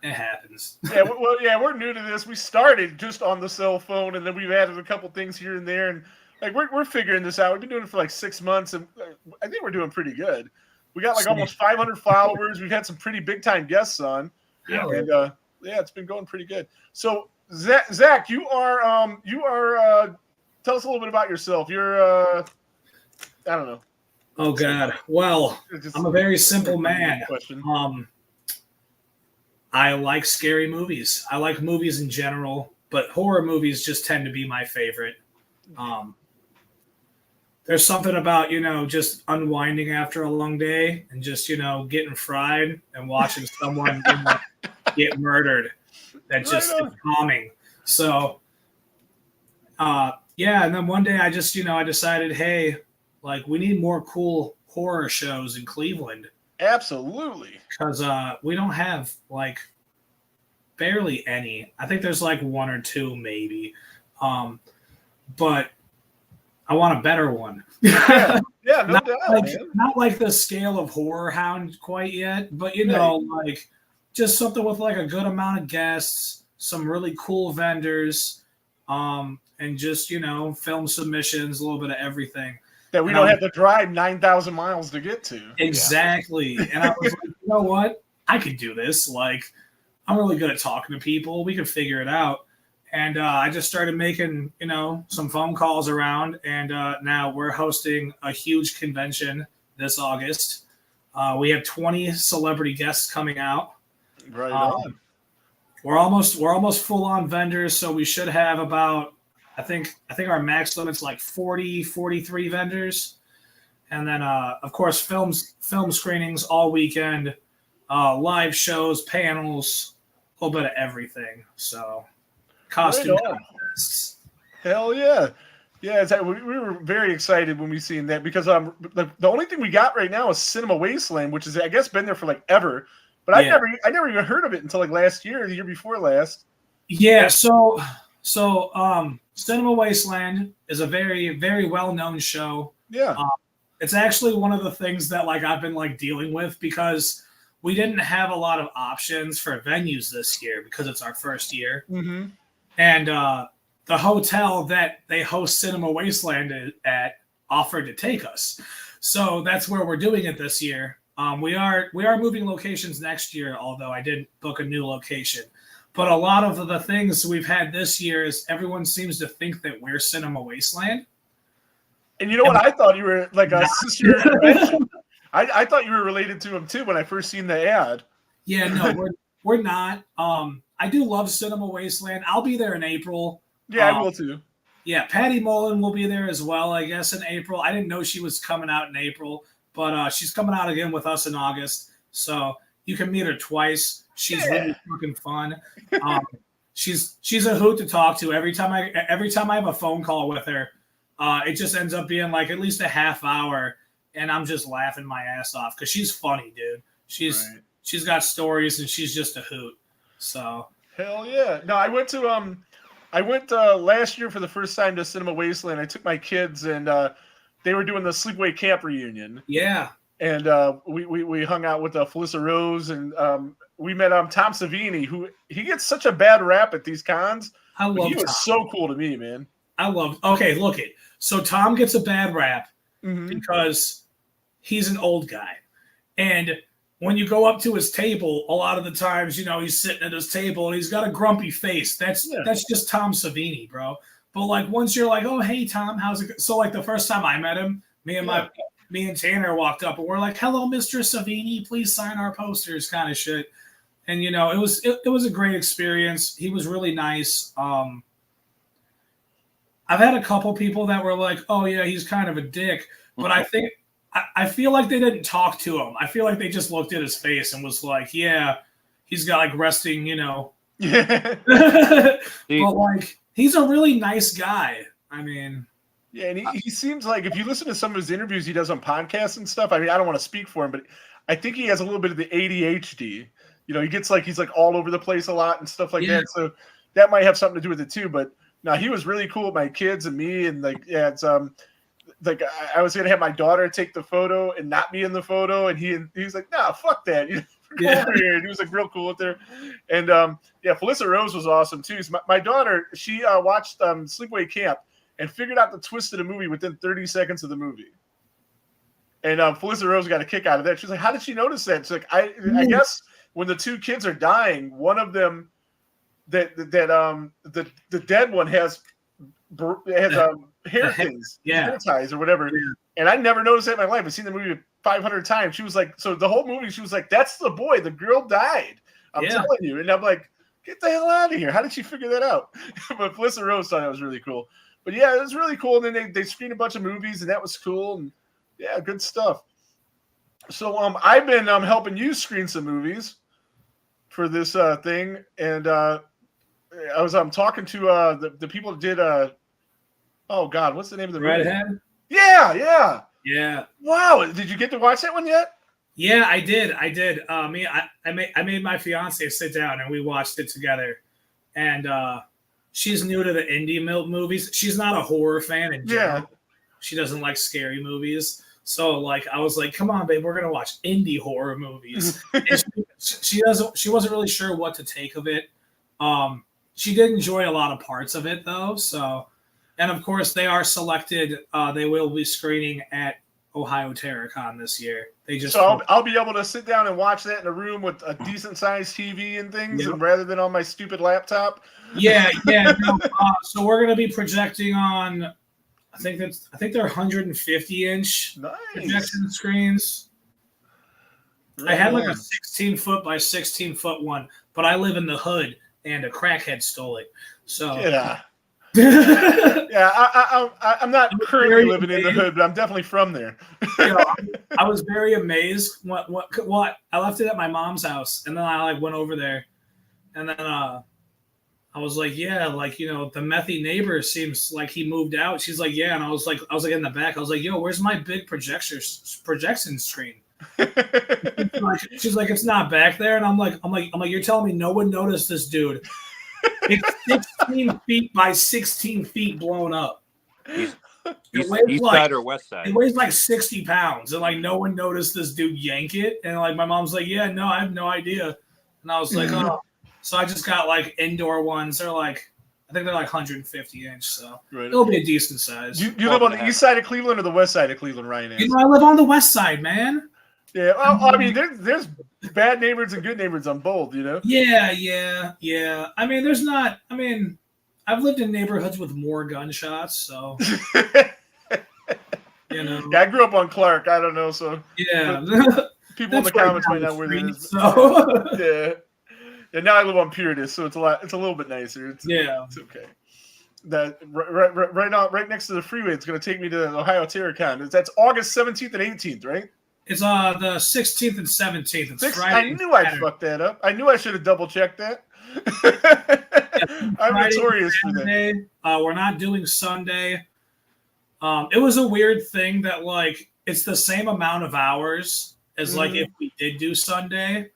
it happens. Yeah, well, yeah, we're new to this. We started just on the cell phone, and then we've added a couple things here and there, and like we're figuring this out. We've been doing it for like 6 months, and I think we're doing pretty good. We got like almost 500 followers. We've had some pretty big time guests on, and yeah, it's been going pretty good. So Zach, you are tell us a little bit about yourself. You're I don't know. Oh God. Well, I'm a very simple man. I like scary movies. I like movies in general, but horror movies just tend to be my favorite. There's something about, just unwinding after a long day and just, getting fried and watching someone get murdered. That just is calming. So, yeah. And then one day I just, I decided, hey, like we need more cool horror shows in Cleveland. Absolutely. Because we don't have like barely any. I think there's like one or two maybe. But I want a better one. Yeah, no doubt. Not like the scale of Horror Hound quite yet, but like just something with like a good amount of guests, some really cool vendors, and just film submissions, a little bit of everything. That we don't have to drive 9,000 miles to get to. Exactly. Yeah. And I was like, you know what? I could do this. Like, I'm really good at talking to people. We can figure it out. And I just started making, some phone calls around. And now we're hosting a huge convention this August. We have 20 celebrity guests coming out. Right on. We're almost full on vendors. So we should have about, I think our max limit's like 40, 43 vendors. And then, of course, film screenings all weekend, live shows, panels, a little bit of everything. So costume contests. Hell yeah. Yeah, we were very excited when we seen that because the only thing we got right now is Cinema Wasteland, which is, I guess, been there for like ever. But I never even heard of it until like last year or the year before last. Yeah, so Cinema Wasteland is a very, very well-known show. Yeah. It's actually one of the things that like I've been like dealing with because we didn't have a lot of options for venues this year because it's our first year. Mm-hmm. And the hotel that they host Cinema Wasteland at offered to take us. So that's where we're doing it this year. We are moving locations next year, although I didn't book a new location. But a lot of the things we've had this year is everyone seems to think that we're Cinema Wasteland. And you know what? I thought you were like a sister. I thought you were related to him too when I first seen the ad. Yeah, no, we're not. I do love Cinema Wasteland. I'll be there in April. Yeah, I will too. Yeah, Patty Mullen will be there as well, I guess, in April. I didn't know she was coming out in April, but she's coming out again with us in August. So you can meet her twice. She's really fucking fun. She's a hoot to talk to. Every time I have a phone call with her, it just ends up being like at least a half hour, and I'm just laughing my ass off because she's funny, dude. She's got stories and she's just a hoot. So hell yeah. No, I went last year for the first time to Cinema Wasteland. I took my kids and they were doing the Sleepaway Camp reunion. Yeah. And we hung out with Felissa Rose and we met Tom Savini, who he gets such a bad rap at these cons. I love he was Tom. So cool to me, man. Okay, look it. So Tom gets a bad rap because he's an old guy. And when you go up to his table, a lot of the times, he's sitting at his table and he's got a grumpy face. That's just Tom Savini, bro. But like once you're like, oh hey Tom, how's it go? So like the first time I met him, me and me and Tanner walked up and we're like, "Hello, Mr. Savini, please sign our posters," kind of shit. And you know, it was a great experience. He was really nice. I've had a couple people that were like, "Oh yeah, he's kind of a dick," but I feel like they didn't talk to him. I feel like they just looked at his face and was like, "Yeah, he's got like resting, you know." Yeah. But like, he's a really nice guy. I mean, yeah, and he seems like, if you listen to some of his interviews he does on podcasts and stuff, I mean, I don't want to speak for him, but I think he has a little bit of the ADHD. You know, he gets like, he's like all over the place a lot and stuff like that. So that might have something to do with it too. But no, he was really cool with my kids and me. And like, yeah, it's like I was gonna have my daughter take the photo and not be in the photo, and he was like, "Nah, fuck that." You know, over here. And he was like real cool with her. And yeah, Felissa Rose was awesome too. So my daughter, she watched Sleepaway Camp and figured out the twist of the movie within 30 seconds of the movie. And Felissa Rose got a kick out of that. She's like, "How did she notice that?" She's like, I guess when the two kids are dying, one of them, the dead one has hair things, hair ties or whatever. Yeah. And I never noticed that in my life. I've seen the movie 500 times. She was like, so the whole movie, she was like, "That's the boy. The girl died. I'm telling you." And I'm like, "Get the hell out of here. How did she figure that out?" But Felissa Rose thought that was really cool. But yeah, it was really cool. And then they screened a bunch of movies, and that was cool. And yeah, good stuff. So I've been helping you screen some movies for this thing. And I was talking to the people that did oh God, what's the name of the movie? Redhead? Yeah. Yeah. Wow. Did you get to watch that one yet? Yeah, I did. I made my fiance sit down and we watched it together. And she's new to the indie movies. She's not a horror fan in general. Yeah. She doesn't like scary movies. So like I was like, "Come on, babe, we're gonna watch indie horror movies." And she wasn't really sure what to take of it. She did enjoy a lot of parts of it though. So, and of course they are selected. They will be screening at Ohio TerraCon this year. I'll be able to sit down and watch that in a room with a decent sized TV and things, and rather than on my stupid laptop. Yeah. No, so we're gonna be projecting on. I think they're 150-inch projection screens. Right. I had like a 16-foot by 16-foot one, but I live in the hood and a crackhead stole it. So yeah. I'm not currently living in the hood, but I'm definitely from there. I was very amazed. What I left it at my mom's house, and then I like went over there, and then I was like, "Yeah, like, you know, the methy neighbor seems like he moved out." She's like, "Yeah," and I was like in the back. I was like, "Yo, where's my big projection screen?" She's like, "It's not back there," and I'm like, "You're telling me no one noticed this dude? It's 16 feet by 16 feet blown up. East side or west side? It weighs like 60 pounds, and like no one noticed this dude yank it." And like my mom's like, "Yeah, no, I have no idea," and I was like, "Oh." So I just got like indoor ones. They're like, I think they're like 150-inch, so it'll be a decent size. You live on the east side of Cleveland or the west side of Cleveland, Ryan? You know, I live on the west side, man. Yeah, well, I mean, there's bad neighborhoods and good neighborhoods on both, you know? Yeah. I mean, I've lived in neighborhoods with more gunshots, so, you know. Yeah, I grew up on Clark. I don't know, so. Yeah. People in the comments might not know where that is. So. Yeah. And now I live on Puritas, so it's a little bit nicer. It's okay. That right next to the freeway. It's going to take me to the Ohio TerraCon. That's August 17th and 18th, right? It's the 16th and 17th. It's Friday. I knew I fucked that up. I knew I should have double checked that. I'm notorious for that. We're not doing Sunday. It was a weird thing that like it's the same amount of hours as like if we did do Sunday.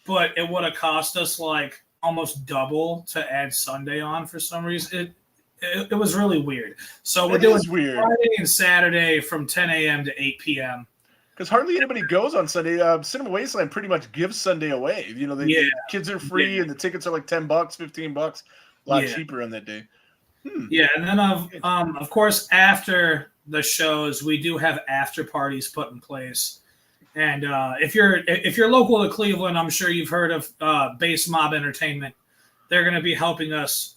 But it would have cost us like almost double to add Sunday on for some reason. It was really weird. So we're doing Friday and Saturday from 10 a.m. to 8 p.m. Because hardly anybody goes on Sunday. Cinema Wasteland pretty much gives Sunday away. You know, the kids are free and the tickets are like $10, $15, a lot cheaper on that day. Yeah, and then of course after the shows we do have after parties put in place. And if you're local to Cleveland, I'm sure you've heard of Base Mob Entertainment. They're going to be helping us,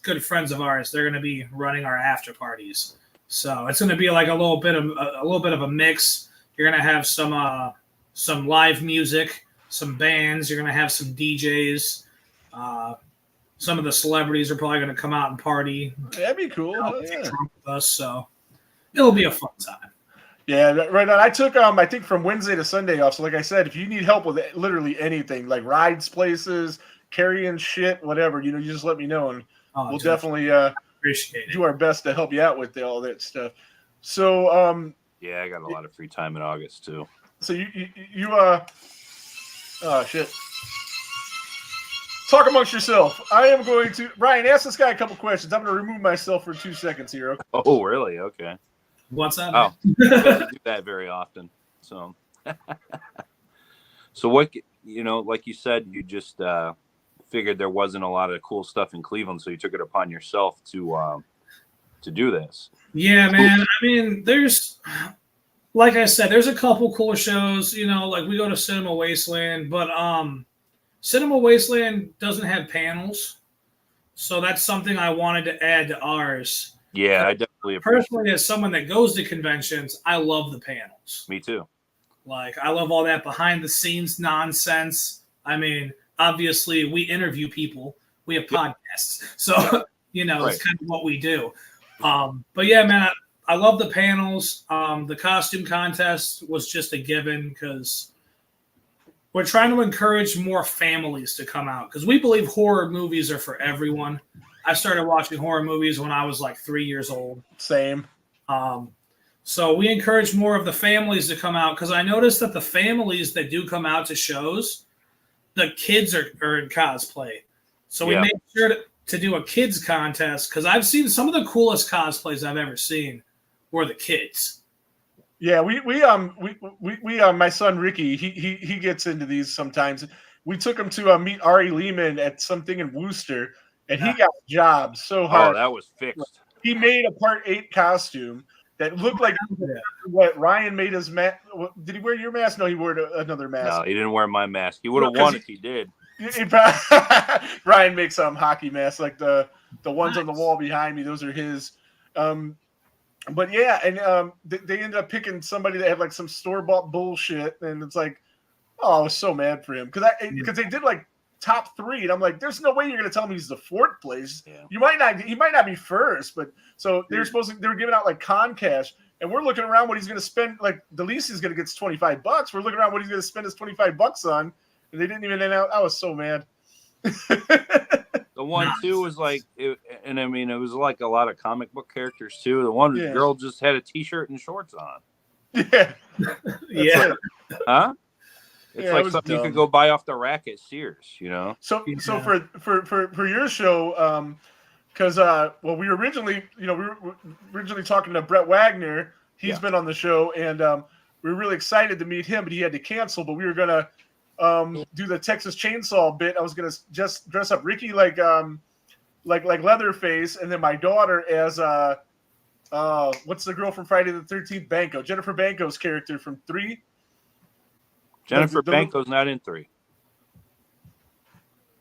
good friends of ours. They're going to be running our after parties. So it's going to be like a little bit of a mix. You're going to have some live music, some bands. You're going to have some DJs. Some of the celebrities are probably going to come out and party. That'd be cool. Get drunk with us, so it'll be a fun time. Yeah, right on. I took I think from Wednesday to Sunday off. So like I said, if you need help with literally anything, like rides places, carrying shit, whatever, you just let me know, and we'll definitely appreciate it. Do our best to help you out with all that stuff. So yeah, I got a lot of free time in August too. So you oh shit. Talk amongst yourself. I am going to Ryan, ask this guy a couple questions. I'm going to remove myself for 2 seconds here. Okay? Oh, really? Okay. What's that? Oh, I don't do that very often. So, so what? Like you said, you just figured there wasn't a lot of cool stuff in Cleveland, so you took it upon yourself to do this. Yeah, man. I mean, like I said, there's a couple cool shows. Like we go to Cinema Wasteland, but Cinema Wasteland doesn't have panels, so that's something I wanted to add to ours. Yeah, I definitely appreciate personally, as someone that goes to conventions, I love the panels. Me too. Like, I love all that behind the scenes nonsense. I mean, obviously, we interview people. We have podcasts, so right. It's kind of what we do. But yeah, man, I love the panels. The costume contest was just a given because we're trying to encourage more families to come out because we believe horror movies are for everyone. I started watching horror movies when I was like 3 years old. Same. So we encourage more of the families to come out because I noticed that the families that do come out to shows, the kids are in cosplay. So we made sure to do a kids contest because I've seen some of the coolest cosplays I've ever seen were the kids. Yeah, we my son Ricky, he gets into these sometimes. We took him to meet Ari Lehman at something in Worcester, and he got jobbed so hard. Oh, that was fixed. He made a Part 8 costume that looked like what Ryan made his mask. Did he wear your mask? No, he wore another mask. No, he didn't wear my mask. He would have won if he did. Ryan makes hockey masks like the ones on the wall behind me. Those are his. But yeah, and they ended up picking somebody that had like some store-bought bullshit, and it's like, oh, I was so mad for him because they did like top 3, and I'm like, there's no way you're gonna tell me he's the 4th place. Yeah. He might not be first, but so they were giving out like con cash, and we're looking around what he's gonna spend. Like the least he's gonna get is $25. We're looking around what he's gonna spend his $25 on, and they didn't even announce. I was so mad. The one too was like, it was like a lot of comic book characters too. The one girl just had a t-shirt and shorts on. Yeah, yeah, huh? It's like something you could go buy off the rack at Sears, So for your show, because we were originally talking to Brett Wagner. He's been on the show, and we were really excited to meet him, but he had to cancel. But we were gonna do the Texas Chainsaw bit. I was gonna just dress up Ricky like Leatherface, and then my daughter as what's the girl from Friday the 13th? Banco, Jennifer Banco's character from 3. Jennifer Banco's not in 3.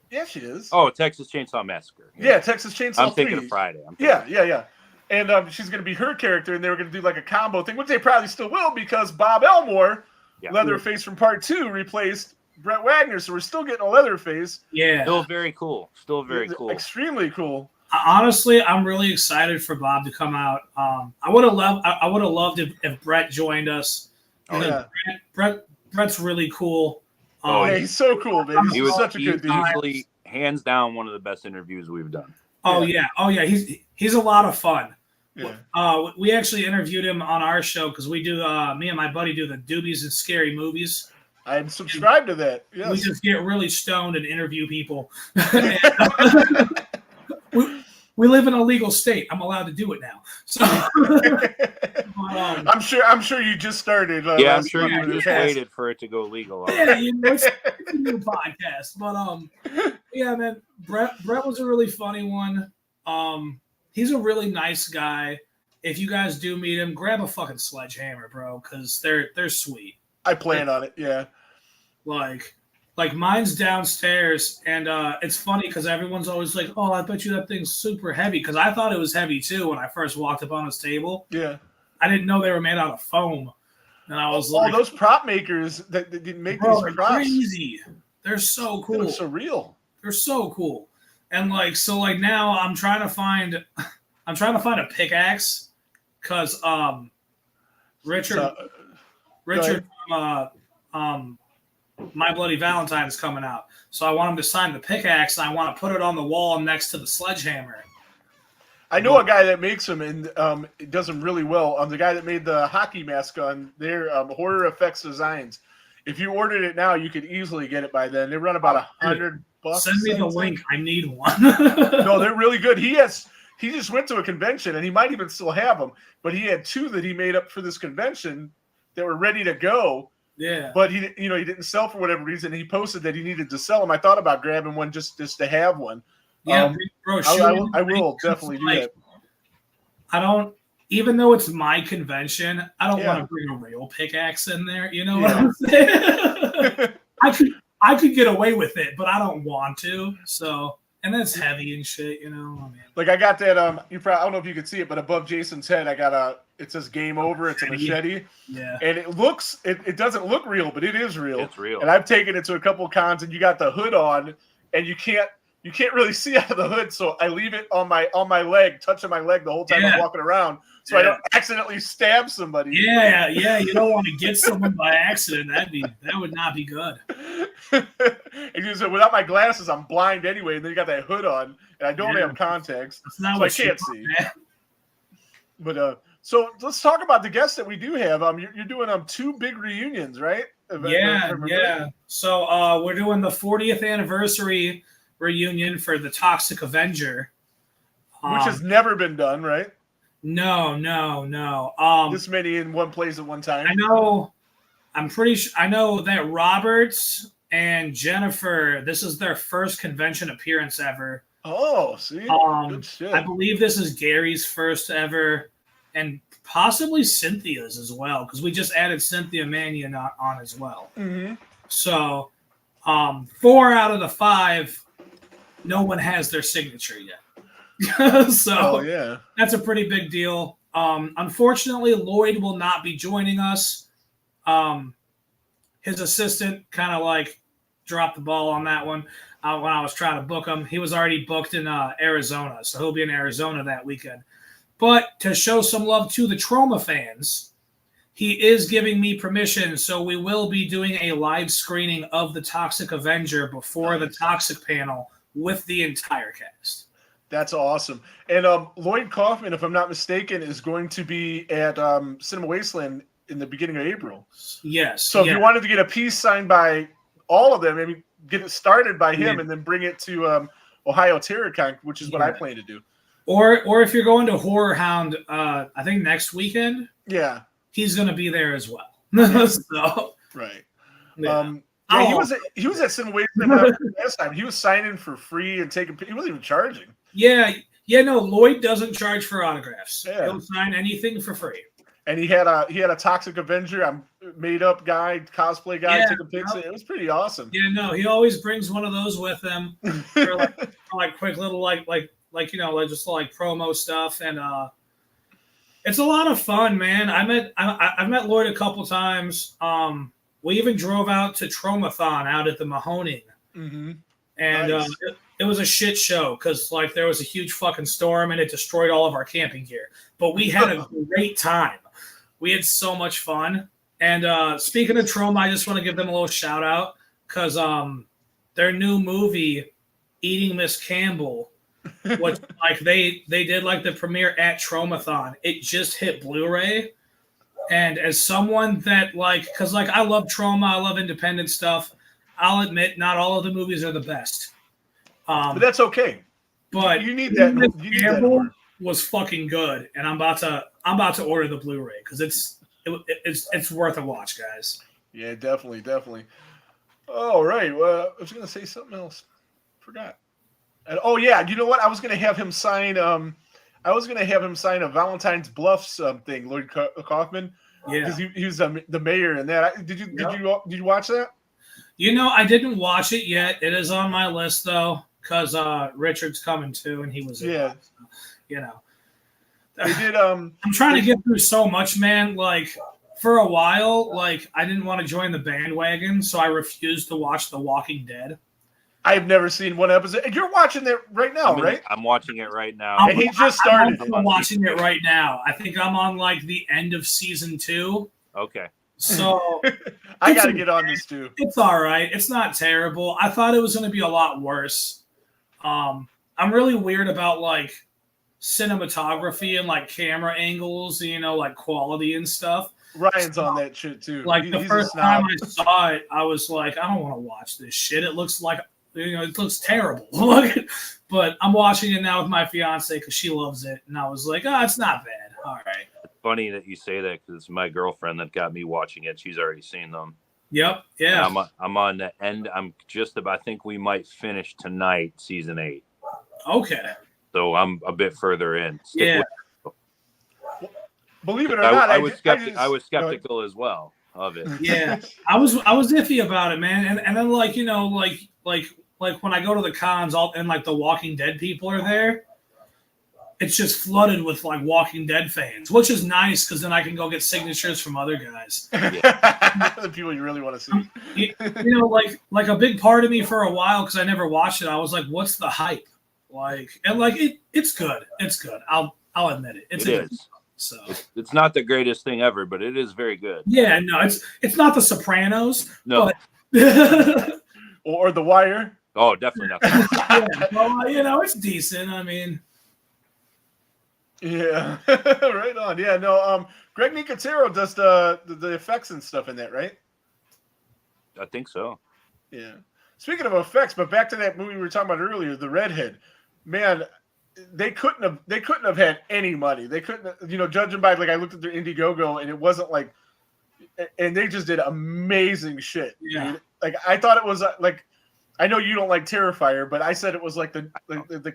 Yeah, she is. Oh, Texas Chainsaw Massacre. Yeah, Texas Chainsaw. I'm thinking of Friday. Yeah. And she's going to be her character, and they were going to do like a combo thing, which they probably still will because Bob Elmore, Leatherface from Part 2, replaced Brett Wagner, so we're still getting a Leatherface. Yeah. Still very cool. Extremely cool. Honestly, I'm really excited for Bob to come out. I would have loved if Brett joined us. Oh, yeah. Brett's really cool. He's so cool, man. He's such a good dude. Easily, hands down, one of the best interviews we've done. Oh yeah. He's a lot of fun. Yeah. We actually interviewed him on our show because we do. Me and my buddy do the Doobies and Scary Movies. I'm subscribed to that. Yes. We just get really stoned and interview people. We live in a legal state. I'm allowed to do it now. So I'm sure you just started. I'm sure you just waited for it to go legal. Yeah, it's a new podcast. But yeah, man, Brett was a really funny one. He's a really nice guy. If you guys do meet him, grab a fucking sledgehammer, bro, because they're sweet. I plan on it. Yeah. Like Like mine's downstairs, and it's funny because everyone's always like, "Oh, I bet you that thing's super heavy." Because I thought it was heavy too when I first walked up on his table. Yeah. I didn't know they were made out of foam, and I was like, those prop makers that didn't make bro, these they're props. crazy. They're so cool. They're so real. They're so cool. And like now I'm trying to find a pickaxe because Richard from My Bloody Valentine is coming out. So I want him to sign the pickaxe, and I want to put it on the wall next to the sledgehammer. I know a guy that makes them, and it does them really well. The guy that made the hockey mask on their Horror Effects Designs. If you ordered it now, you could easily get it by then. They run about $100. Send me the link. I need one. No, they're really good. He just went to a convention, and he might even still have them. But he had 2 that he made up for this convention that were ready to go. Yeah. But he didn't sell for whatever reason. He posted that he needed to sell them. I thought about grabbing one just to have one. Yeah, bro. I will definitely do that. I don't, even though it's my convention, I don't want to bring a real pickaxe in there. You know what I'm saying? I could get away with it, but I don't want to. So, and that's heavy and shit. You know. I mean, like I got that. I don't know if you can see it, but above Jason's head, I got it says "Game Over." It's a machete. Yeah. And it doesn't look real, but it is real. It's real. And I've taken it to a couple cons, and you got the hood on, and you can't really see out of the hood, so I leave it on my leg, touching my leg the whole time I'm walking around, so I don't accidentally stab somebody. Yeah. You don't want to get someone by accident. That would not be good. And you said, without my glasses, I'm blind anyway, and then you got that hood on, and I don't have contacts, That's not so what I can't see. But so let's talk about the guests that we do have. You're doing 2 big reunions, right? Yeah. So we're doing the 40th anniversary reunion for the Toxic Avenger, which has never been done, right? No. This many in one place at one time. I know. I'm pretty sure. I know that Roberts and Jennifer, this is their first convention appearance ever. Oh, see, good shit. I believe this is Gary's first ever, and possibly Cynthia's as well, because we just added Cynthia Mannion on as well. Mm-hmm. So, 4 out of the 5. No one has their signature yet. So that's a pretty big deal. Unfortunately, Lloyd will not be joining us. His assistant kind of dropped the ball on that one when I was trying to book him. He was already booked in Arizona, so he'll be in Arizona that weekend. But to show some love to the Trauma fans, he is giving me permission, so we will be doing a live screening of the Toxic Avenger before the Toxic panel with the entire cast. That's awesome. And Lloyd Kaufman, if I'm not mistaken, is going to be at Cinema Wasteland in the beginning of April. Yes. So if you wanted to get a piece signed by all of them, maybe get it started by him and then bring it to Ohio TerrorCon, which is what I plan to do. Or if you're going to Horror Hound, I think next weekend. Yeah. He's going to be there as well. So, right. Yeah. He was at Cinema Wasteland last time. He was signing for free and taking. He wasn't even charging. Yeah. No. Lloyd doesn't charge for autographs. Yeah. He'll sign anything for free. And he had a Toxic Avenger, made up guy, cosplay guy, taking pictures. It was pretty awesome. Yeah. No. He always brings one of those with him for like quick little just promo stuff, and it's a lot of fun, man. I've met Lloyd a couple times. We even drove out to Traumathon out at the Mahoning. Mm-hmm. And nice. It was a shit show because there was a huge fucking storm and it destroyed all of our camping gear. But we had a great time. We had so much fun. And speaking of Trauma, I just want to give them a little shout out because their new movie, Eating Miss Campbell, which they did the premiere at Traumathon. It just hit Blu-ray. And as someone that because I love Trauma, I love independent stuff. I'll admit not all of the movies are the best. But that's okay. But you need that. Campbell was fucking good, and I'm about to order the Blu-ray because it's worth a watch, guys. Yeah, definitely. All right. Well, I was gonna say something else. Forgot. And you know what? I was gonna have him sign. I was gonna have him sign a Valentine's Bluffs thing, Lloyd Kaufman. Yeah, because he was the mayor in that. Did you watch that? You know, I didn't watch it yet. It is on my list though, because Richard's coming too, and he was in Yeah. it, so, you know. They did. I'm trying to get through so much, man. Like for a while, like I didn't want to join the bandwagon, so I refused to watch The Walking Dead. I've never seen one episode. And you're watching it right now, right? I'm watching it right now. And he just started. I'm watching it right now. I think I'm on like the end of season 2. Okay. So I got to get on this too. it's all right. It's not terrible. I thought it was going to be a lot worse. I'm really weird about like cinematography and like camera angles, you know, like quality and stuff. Ryan's on that shit too. Like the He's first a snob. time I saw it, I was like, I don't want to watch this shit. It looks like, you know, it looks terrible. But I'm watching it now with my fiance because she loves it, and I was like, oh, it's not bad. All right. Funny that you say that because it's my girlfriend that got me watching it. She's already seen them. Yep. Yeah. And I'm on the end. I'm just about. I think we might finish tonight, season 8. Okay. So I'm a bit further in. Stick Yeah. with Believe it or not, I was skeptical as well of it. Yeah. I was iffy about it, man. And then like, you know, like when I go to the cons, and like the Walking Dead people are there, it's just flooded with like Walking Dead fans, which is nice because then I can go get signatures from other guys. The people you really want to see. You know, like a big part of me for a while because I never watched it. I was like, "What's the hype?" Like, and like it's good. It's good. I'll admit it. It is. So it's not the greatest thing ever, but it is very good. Yeah, no, it's not The Sopranos. No. But Or The Wire. Oh, definitely not. yeah, well, you know, it's decent. I mean. Yeah, right on. Yeah, no. Greg Nicotero does the effects and stuff in that, right? I think so. Yeah. Speaking of effects, but back to that movie we were talking about earlier, The Redhead. Man, they couldn't have had any money. They couldn't, you know, judging by like I looked at their Indiegogo and it wasn't like, and they just did amazing shit. Yeah. Dude. Like I thought it was like. I know you don't like Terrifier, but I said it was like the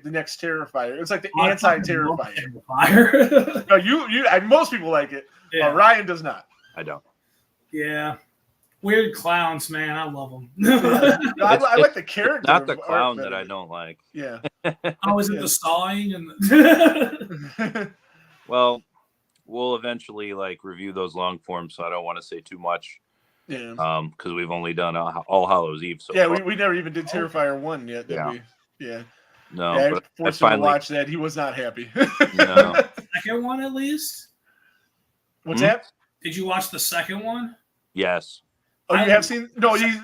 next Terrifier. It's like the anti-Terrifier. No, you. Most people like it. Yeah. Ryan does not. I don't. Yeah, weird clowns, man. I love them. No, I like the character. Not the clown that I don't like. Yeah. I was in the sawing and. Well, we'll eventually like review those long forms, so I don't want to say too much. Yeah. Because we've only done All Hallows Eve. So yeah, far. we never even did Terrifier 1 yet, did we? Yeah. No, yeah, but I forced him to watch that. He was not happy. No. Second one, at least. What's that? Did you watch the second one? Yes. Oh, you have seen? No, he's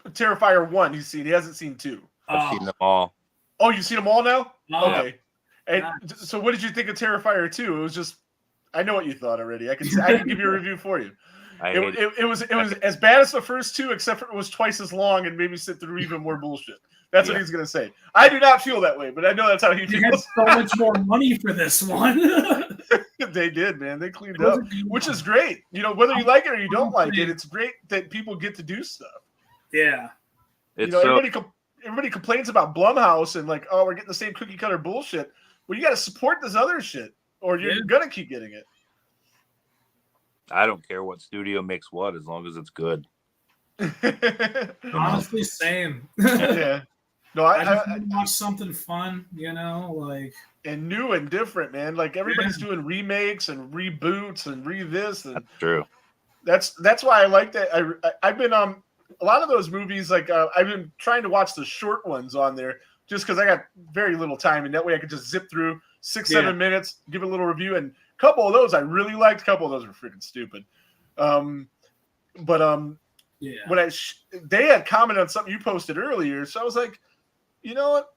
Terrifier 1. He's seen. He hasn't seen 2. I've seen them all. Oh, you've seen them all now? Oh, okay. And so, what did you think of Terrifier 2? It was just. I know what you thought already. I can give you a review for you. It was as bad as the first 2, except for it was twice as long and made me sit through even more bullshit. That's what he's gonna say. I do not feel that way, but I know that's how he They feels. had so much more money for this one. They did, man. They cleaned up, which is great. You know, whether you like it or you don't like it, it's great that people get to do stuff. Yeah. Everybody complains about Blumhouse and like, oh, we're getting the same cookie cutter bullshit. Well, you got to support this other shit, or you're gonna keep getting it. I don't care what studio makes what, as long as it's good. Honestly, same. Yeah. No, I watch something fun, you know, like and new and different, man. Like everybody's doing remakes and reboots and this and that's true. That's why I like that. I've been a lot of those movies. Like I've been trying to watch the short ones on there just because I got very little time, and that way I could just zip through 6-7 minutes, give a little review, and a couple of those I really liked. A couple of those were freaking stupid. When they had commented on something you posted earlier, so I was like, you know what?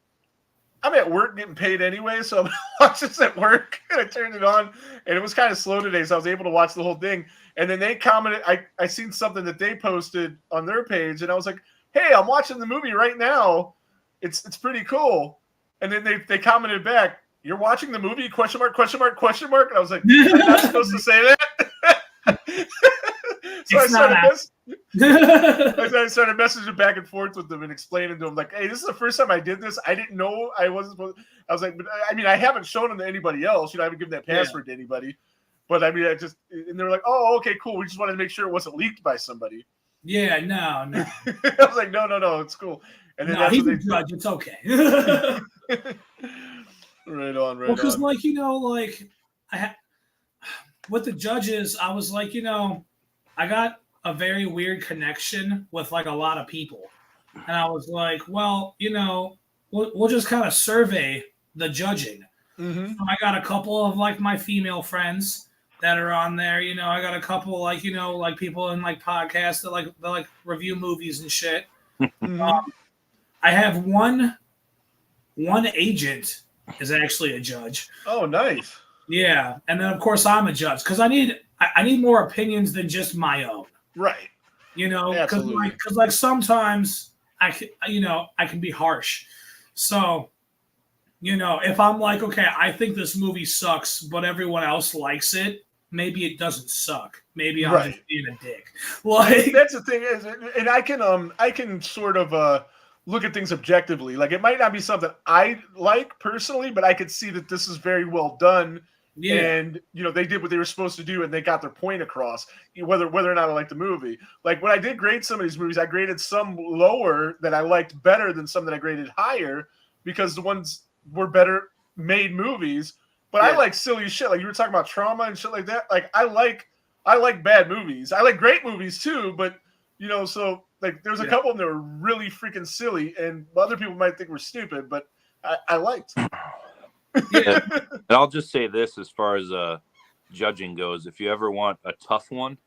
I'm at work getting paid anyway, so I'm gonna watch this at work. And I turned it on, and it was kind of slow today, so I was able to watch the whole thing. And then they commented, I seen something that they posted on their page, and I was like, hey, I'm watching the movie right now. It's pretty cool. And then they commented back, you're watching the movie? Question mark, question mark, question mark. And I was like, I'm not supposed to say that. So I started messaging back and forth with them and explaining to them, like, hey, this is the first time I did this. I didn't know I wasn't supposed to. I was like, but I mean, I haven't shown them to anybody else. You know, I haven't given that password to anybody. But I mean, and they were like, oh, okay, cool. We just wanted to make sure it wasn't leaked by somebody. Yeah, no. I was like, no, it's cool. And then No, that's he's what a judge. It's okay. Right on, right Well, because on. like with the judges, I was like, I got a very weird connection with like a lot of people, and I was like, well, we'll just kind of survey the judging. Mm-hmm. So I got a couple of like my female friends that are on there. I got a couple like like people in like podcasts that like review movies and shit. Mm-hmm. I have one agent is actually a judge. Oh, nice. Yeah, and then of course I'm a judge because I need more opinions than just my own. Right. Because Absolutely. like sometimes I can be harsh. So if I'm like, okay, I think this movie sucks, but everyone else likes it, maybe it doesn't suck. Maybe I'm just being a dick. Like that's the thing is, and I can sort of look at things objectively. Like it might not be something I like personally, but I could see that this is very well done. Yeah. And they did what they were supposed to do, and they got their point across. Whether or not I like the movie, like when I did grade some of these movies, I graded some lower that I liked better than some that I graded higher because the ones were better made movies. But I like silly shit, like you were talking about trauma and shit like that. Like I like bad movies. I like great movies too, but so like there's a couple of them that were really freaking silly, and other people might think we're stupid, but I liked. Yeah. And I'll just say this as far as judging goes: if you ever want a tough one,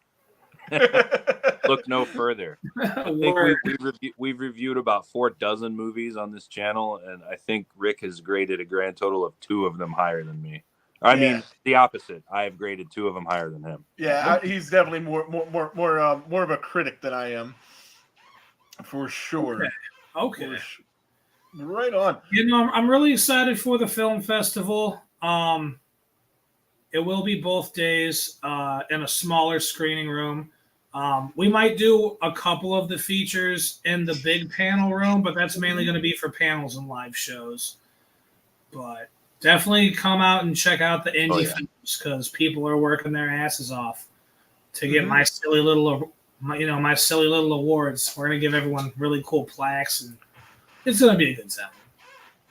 look no further. I think we've reviewed about 4 dozen movies on this channel, and I think Rick has graded a grand total of 2 of them higher than me. I mean, the opposite. I have graded 2 of them higher than him. Yeah, he's definitely more of a critic than I am, for sure. Okay. Right on. I'm really excited for the film festival. It will be both days in a smaller screening room. We might do a couple of the features in the big panel room, but that's mainly going to be for panels and live shows. But definitely come out and check out the indie films because people are working their asses off to get my silly little awards. We're going to give everyone really cool plaques, and it's going to be a good time.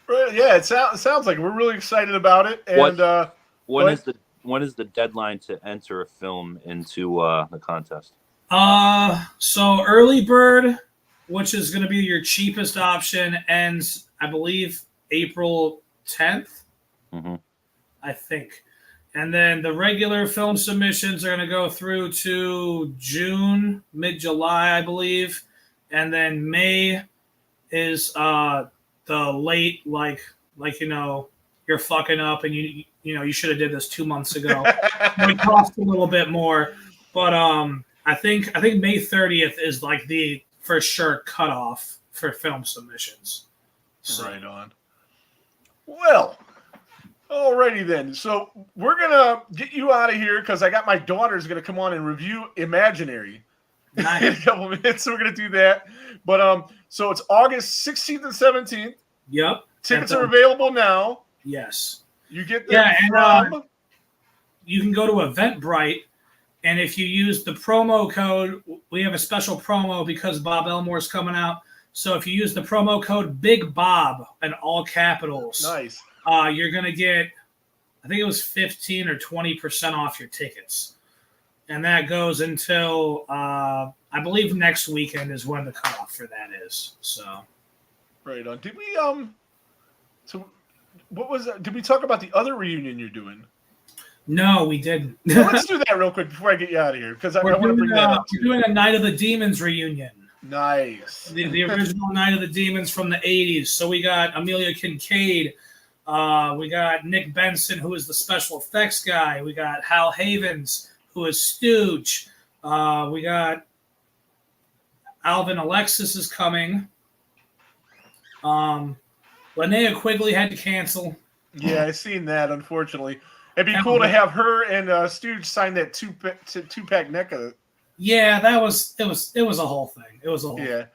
Right, yeah, it sounds like we're really excited about it. And when is the deadline to enter a film into the contest? So early bird, which is going to be your cheapest option, ends, I believe, April 10th. Mm-hmm. I think. And then the regular film submissions are going to go through to June, mid-July, I believe. And then May is the late, you're fucking up and you should have did this 2 months ago. It costs a little bit more. But I think May 30th is like the for sure cutoff for film submissions. So. Right on. Well, alrighty then. So we're gonna get you out of here because I got my daughter's gonna come on and review Imaginary in a couple minutes. So we're gonna do that. But so it's August 16th and 17th. Yep. Tickets are available now. Yes. You get them from. You can go to Eventbrite, and if you use the promo code, we have a special promo because Bob Elmore's coming out. So if you use the promo code Big Bob in all capitals, nice. You're gonna get, I think it was 15 or 20% off your tickets, and that goes until I believe next weekend is when the cutoff for that is. So, right on. Did we So, what was that? Did we talk about the other reunion you're doing? No, we didn't. Well, let's do that real quick before I get you out of here because I want to bring that up. We're doing a Night of the Demons reunion. Nice. The original Night of the Demons from the 80s. So we got Amelia Kincaid. We got Nick Benson, who is the special effects guy. We got Hal Havens, who is Stooge. We got Alvin Alexis is coming. Linnea Quigley had to cancel. Yeah, I seen that, unfortunately. It'd be cool to have her and Stooge sign that two-pack NECA. Yeah, it was a whole thing. It was a whole thing.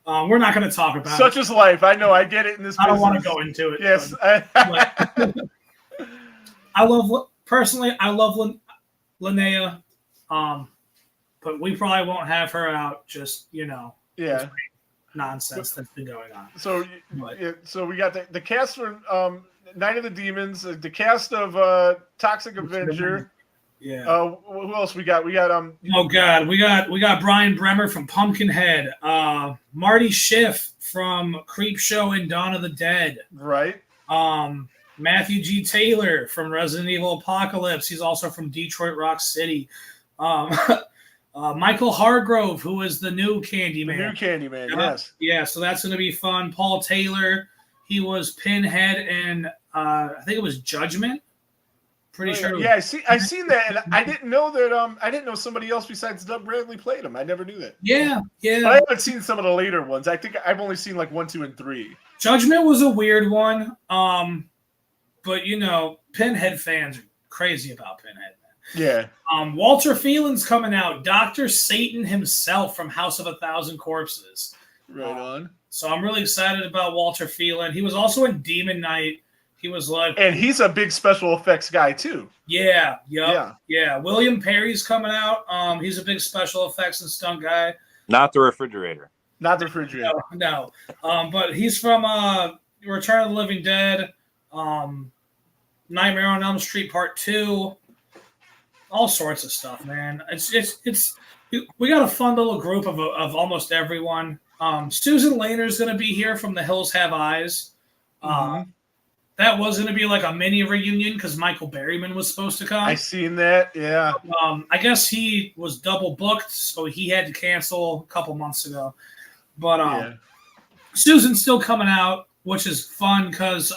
We're not going to talk about Such is life. I know. I get it in this business. I don't want to go into it. Yes. I love Linnea. but we probably won't have her out. Just Yeah. nonsense that's been going on. So, so we got the cast for Night of the Demons, the cast of Toxic Avenger. Yeah. Who else we got? We got Oh God, we got Brian Bremer from Pumpkinhead, Marty Schiff from Creepshow and Dawn of the Dead, right. Matthew G. Taylor from Resident Evil Apocalypse. He's also from Detroit Rock City. Michael Hargrove, who is the new Candyman. The new Candyman, yes. Yeah, so that's going to be fun. Paul Taylor, he was Pinhead and I think it was Judgment. Pretty sure. Yeah, I seen that, and I didn't know that. I didn't know somebody else besides Doug Bradley played him. I never knew that. Yeah. But I haven't seen some of the later ones. I think I've only seen like 1, 2, and 3. Judgment was a weird one. But Pinhead fans are crazy about Pinhead. Yeah. Walter Phelan's coming out. Dr. Satan himself from House of 1,000 Corpses. Right on. So I'm really excited about Walter Phelan. He was also in Demon Knight. He was like, and he's a big special effects guy too. Yeah. William Perry's coming out. He's a big special effects and stunt guy. Not the refrigerator. Not the refrigerator. No. But he's from Return of the Living Dead, Nightmare on Elm Street Part 2, all sorts of stuff, man. It's we got a fun little group of almost everyone. Susan Lehner's going to be here from The Hills Have Eyes. That was going to be like a mini reunion because Michael Berryman was supposed to come. I seen that, yeah. I guess he was double booked, so he had to cancel a couple months ago. But Susan's still coming out, which is fun because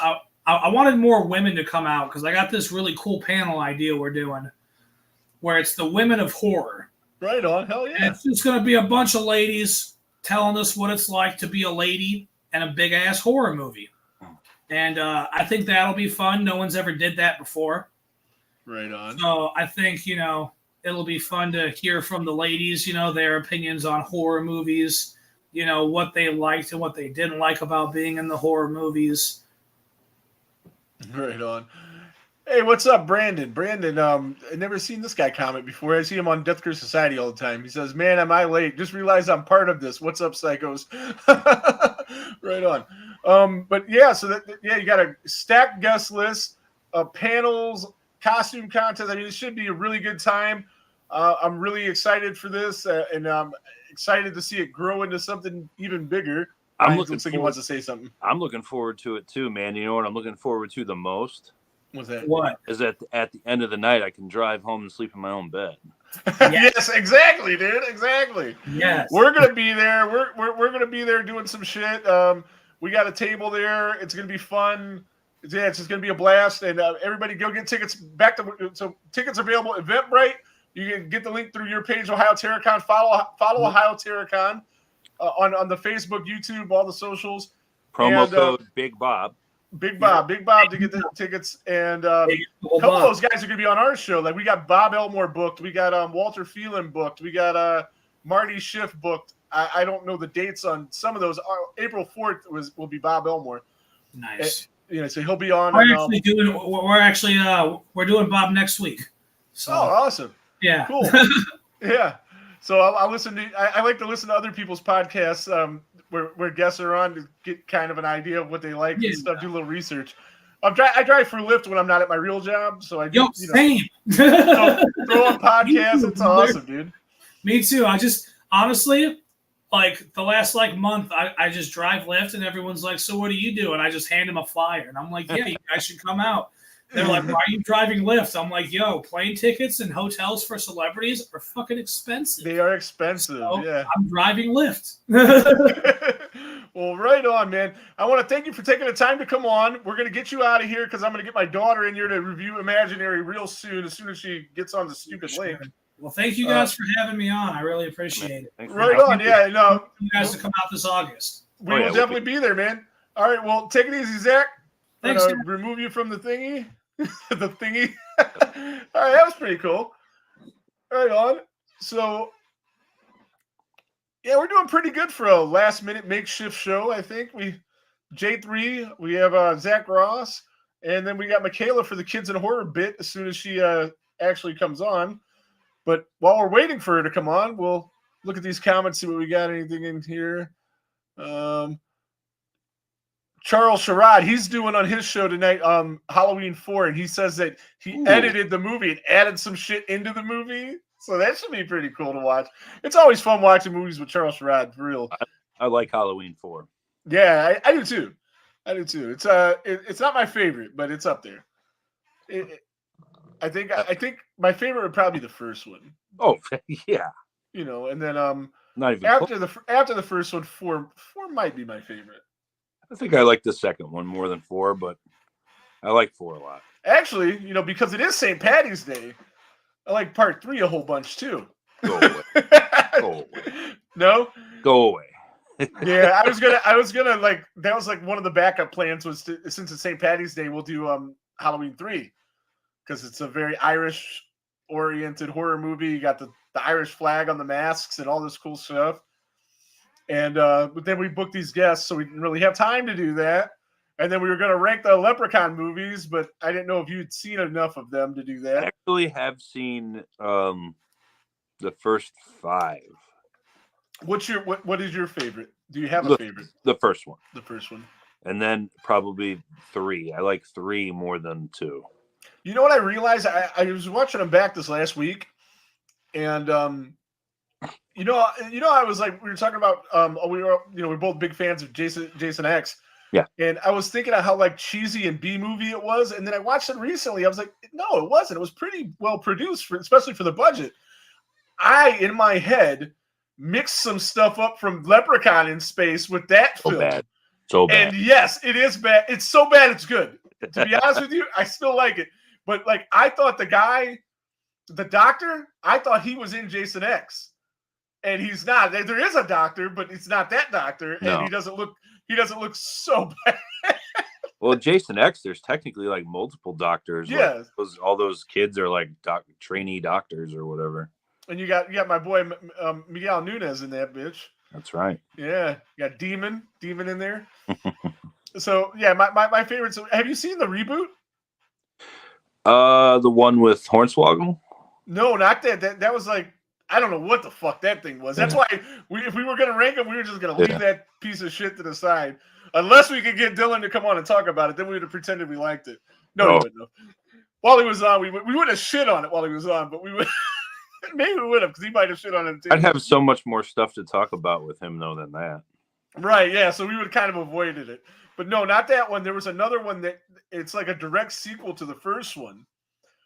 I wanted more women to come out because I got this really cool panel idea we're doing where it's the women of horror. Right on, hell yeah. And it's just going to be a bunch of ladies telling us what it's like to be a lady in a big-ass horror movie. And I think that'll be fun. No one's ever did that before. Right on. So I think, it'll be fun to hear from the ladies, their opinions on horror movies, what they liked and what they didn't like about being in the horror movies. Right on. Hey, what's up, Brandon? Brandon, I've never seen this guy comment before. I see him on Death Care Society all the time. He says, man, am I late? Just realized I'm part of this. What's up, psychos? Right on. But yeah, so you got a stacked guest list, panels, costume contest. I mean, it should be a really good time. I'm really excited for this, and I'm excited to see it grow into something even bigger. Looks like he wants to say something. I'm looking forward to it too, man. You know what I'm looking forward to the most? What's that? What? Is that at the end of the night I can drive home and sleep in my own bed. Yes, exactly, dude. Exactly. Yes. We're gonna be there. We're gonna be there doing some shit. We got a table there. It's gonna be fun. It's just gonna be a blast. And everybody go get tickets. So tickets available at Eventbrite. You can get the link through your page, Ohio Terracon. Follow Ohio Terracon on the Facebook, YouTube, all the socials. Promo code Big Bob. Big Bob to get the tickets, and a couple of those guys are going to be on our show. Like we got Bob Elmore booked, we got Walter Phelan booked, we got Marty Schiff booked. I don't know the dates on some of those. April 4th will be Bob Elmore. Nice. So he'll be on. We're doing Bob next week. So. Oh, awesome! Yeah, cool. Yeah. So I'll listen to. I like to listen to other people's podcasts. Where guests are on to get kind of an idea of what they like and stuff, do a little research. I drive for Lyft when I'm not at my real job, so I do, same. Throw on podcasts. It's awesome, dude. Me too. I just honestly, like the last month, I just drive Lyft, and everyone's like, "So what do you do?" And I just hand them a flyer, and I'm like, "Yeah, you guys should come out." They're like, "Why are you driving Lyft?" I'm like, "Yo, plane tickets and hotels for celebrities are fucking expensive. They are expensive, so yeah. I'm driving Lyft." Well, right on, man. I want to thank you for taking the time to come on. We're going to get you out of here because I'm going to get my daughter in here to review Imaginary real soon, as soon as she gets on the stupid link. Well, thank you guys for having me on. I really appreciate it. Right on, yeah. No, you guys to come out this August. We will definitely be there, man. All right, well, take it easy, Zach. Thanks. Remove you from the thingy. The thingy. All right, that was pretty cool. Right on. So, yeah, we're doing pretty good for a last-minute makeshift show, I think. J3, we have Zach Ross, and then we got Michaela for the Kids in Horror bit as soon as she actually comes on. But while we're waiting for her to come on, we'll look at these comments, see what we got. Anything in here? Charles Sherrod, he's doing on his show tonight, Halloween 4, and he says that he edited the movie and added some shit into the movie. So that should be pretty cool to watch. It's always fun watching movies with Charles Sherrod, for real. I like Halloween 4. Yeah, I do too. I do too. It's not my favorite, but it's up there. I think my favorite would probably be the first one. Oh yeah. You know, and then Not even after the first one, four might be my favorite. I think I like the second one more than 4, but I like 4 a lot. Actually, you know, because it is St. Patty's Day, I like part 3 a whole bunch too. Go away. Go away. No? Go away. Yeah, I was gonna like that was like one of the backup plans was to, since it's St. Patty's Day, we'll do Halloween 3 because it's a very Irish oriented horror movie. You got the Irish flag on the masks and all this cool stuff. And but then we booked these guests, so we didn't really have time to do that. And then we were going to rank the Leprechaun movies, but I didn't know if you'd seen enough of them to do that. I actually have seen the first 5. What is your favorite? Do you have a favorite? The first one. The first one. And then probably 3. I like 3 more than 2. You know what I realized? I was watching them back this last week, and you know, I was like, we were talking about we're both big fans of Jason X. Yeah. And I was thinking of how like cheesy and B movie it was, and then I watched it recently. I was like, no, it wasn't. It was pretty well produced, especially for the budget. In my head, mixed some stuff up from Leprechaun in Space with that film. So bad. And yes, it is bad. It's so bad it's good. To be honest with you, I still like it. But like I thought the doctor, I thought he was in Jason X. And he's not. There is a doctor, but it's not that doctor. And No. he doesn't look so bad. Well, Jason X, there's technically like multiple doctors. Yeah. Like all those kids are like trainee doctors or whatever. And you got my boy Miguel Nunez in that bitch. That's right. Yeah. You got Demon in there. So yeah, my favorite. So have you seen the reboot? The one with Hornswoggle? No, not that. That was like, I don't know what the fuck that thing was. That's why if we were going to rank them, we were just going to leave that piece of shit to the side. Unless we could get Dylan to come on and talk about it, then we would have pretended we liked it. No, we wouldn't have. While he was on, we wouldn't have shit on it while he was on, but we would maybe we would have because he might have shit on it too. I'd have so much more stuff to talk about with him though than that. Right, yeah. So we would kind of avoided it. But no, not that one. There was another one that it's like a direct sequel to the first one.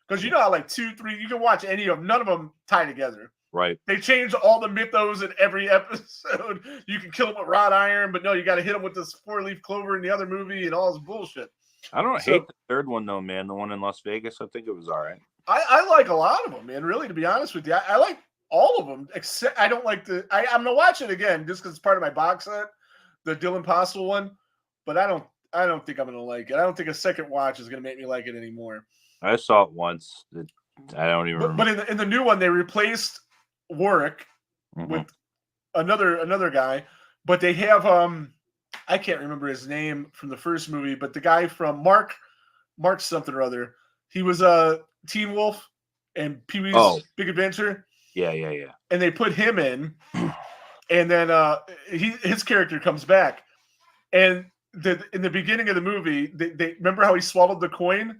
Because you know how like 2, 3, you can watch any of them. None of them tie together. Right. They change all the mythos in every episode. You can kill them with wrought iron, but no, you got to hit them with this 4-leaf clover in the other movie and all this bullshit. I don't hate the third one though, man. The one in Las Vegas, I think it was all right. I like a lot of them, man. Really, to be honest with you, I like all of them. Except I don't like I'm gonna watch it again just because it's part of my box set, the Dylan Possible one. But I don't think I'm gonna like it. I don't think a second watch is gonna make me like it anymore. I saw it once. I don't even remember. But in the new one, they replaced Warwick with another guy, but they have I can't remember his name from the first movie, but the guy from Mark something or other. He was Teen Wolf and Pee-wee's Big Adventure. Yeah. And they put him in, and then his character comes back, and in the beginning of the movie, they remember how he swallowed the coin.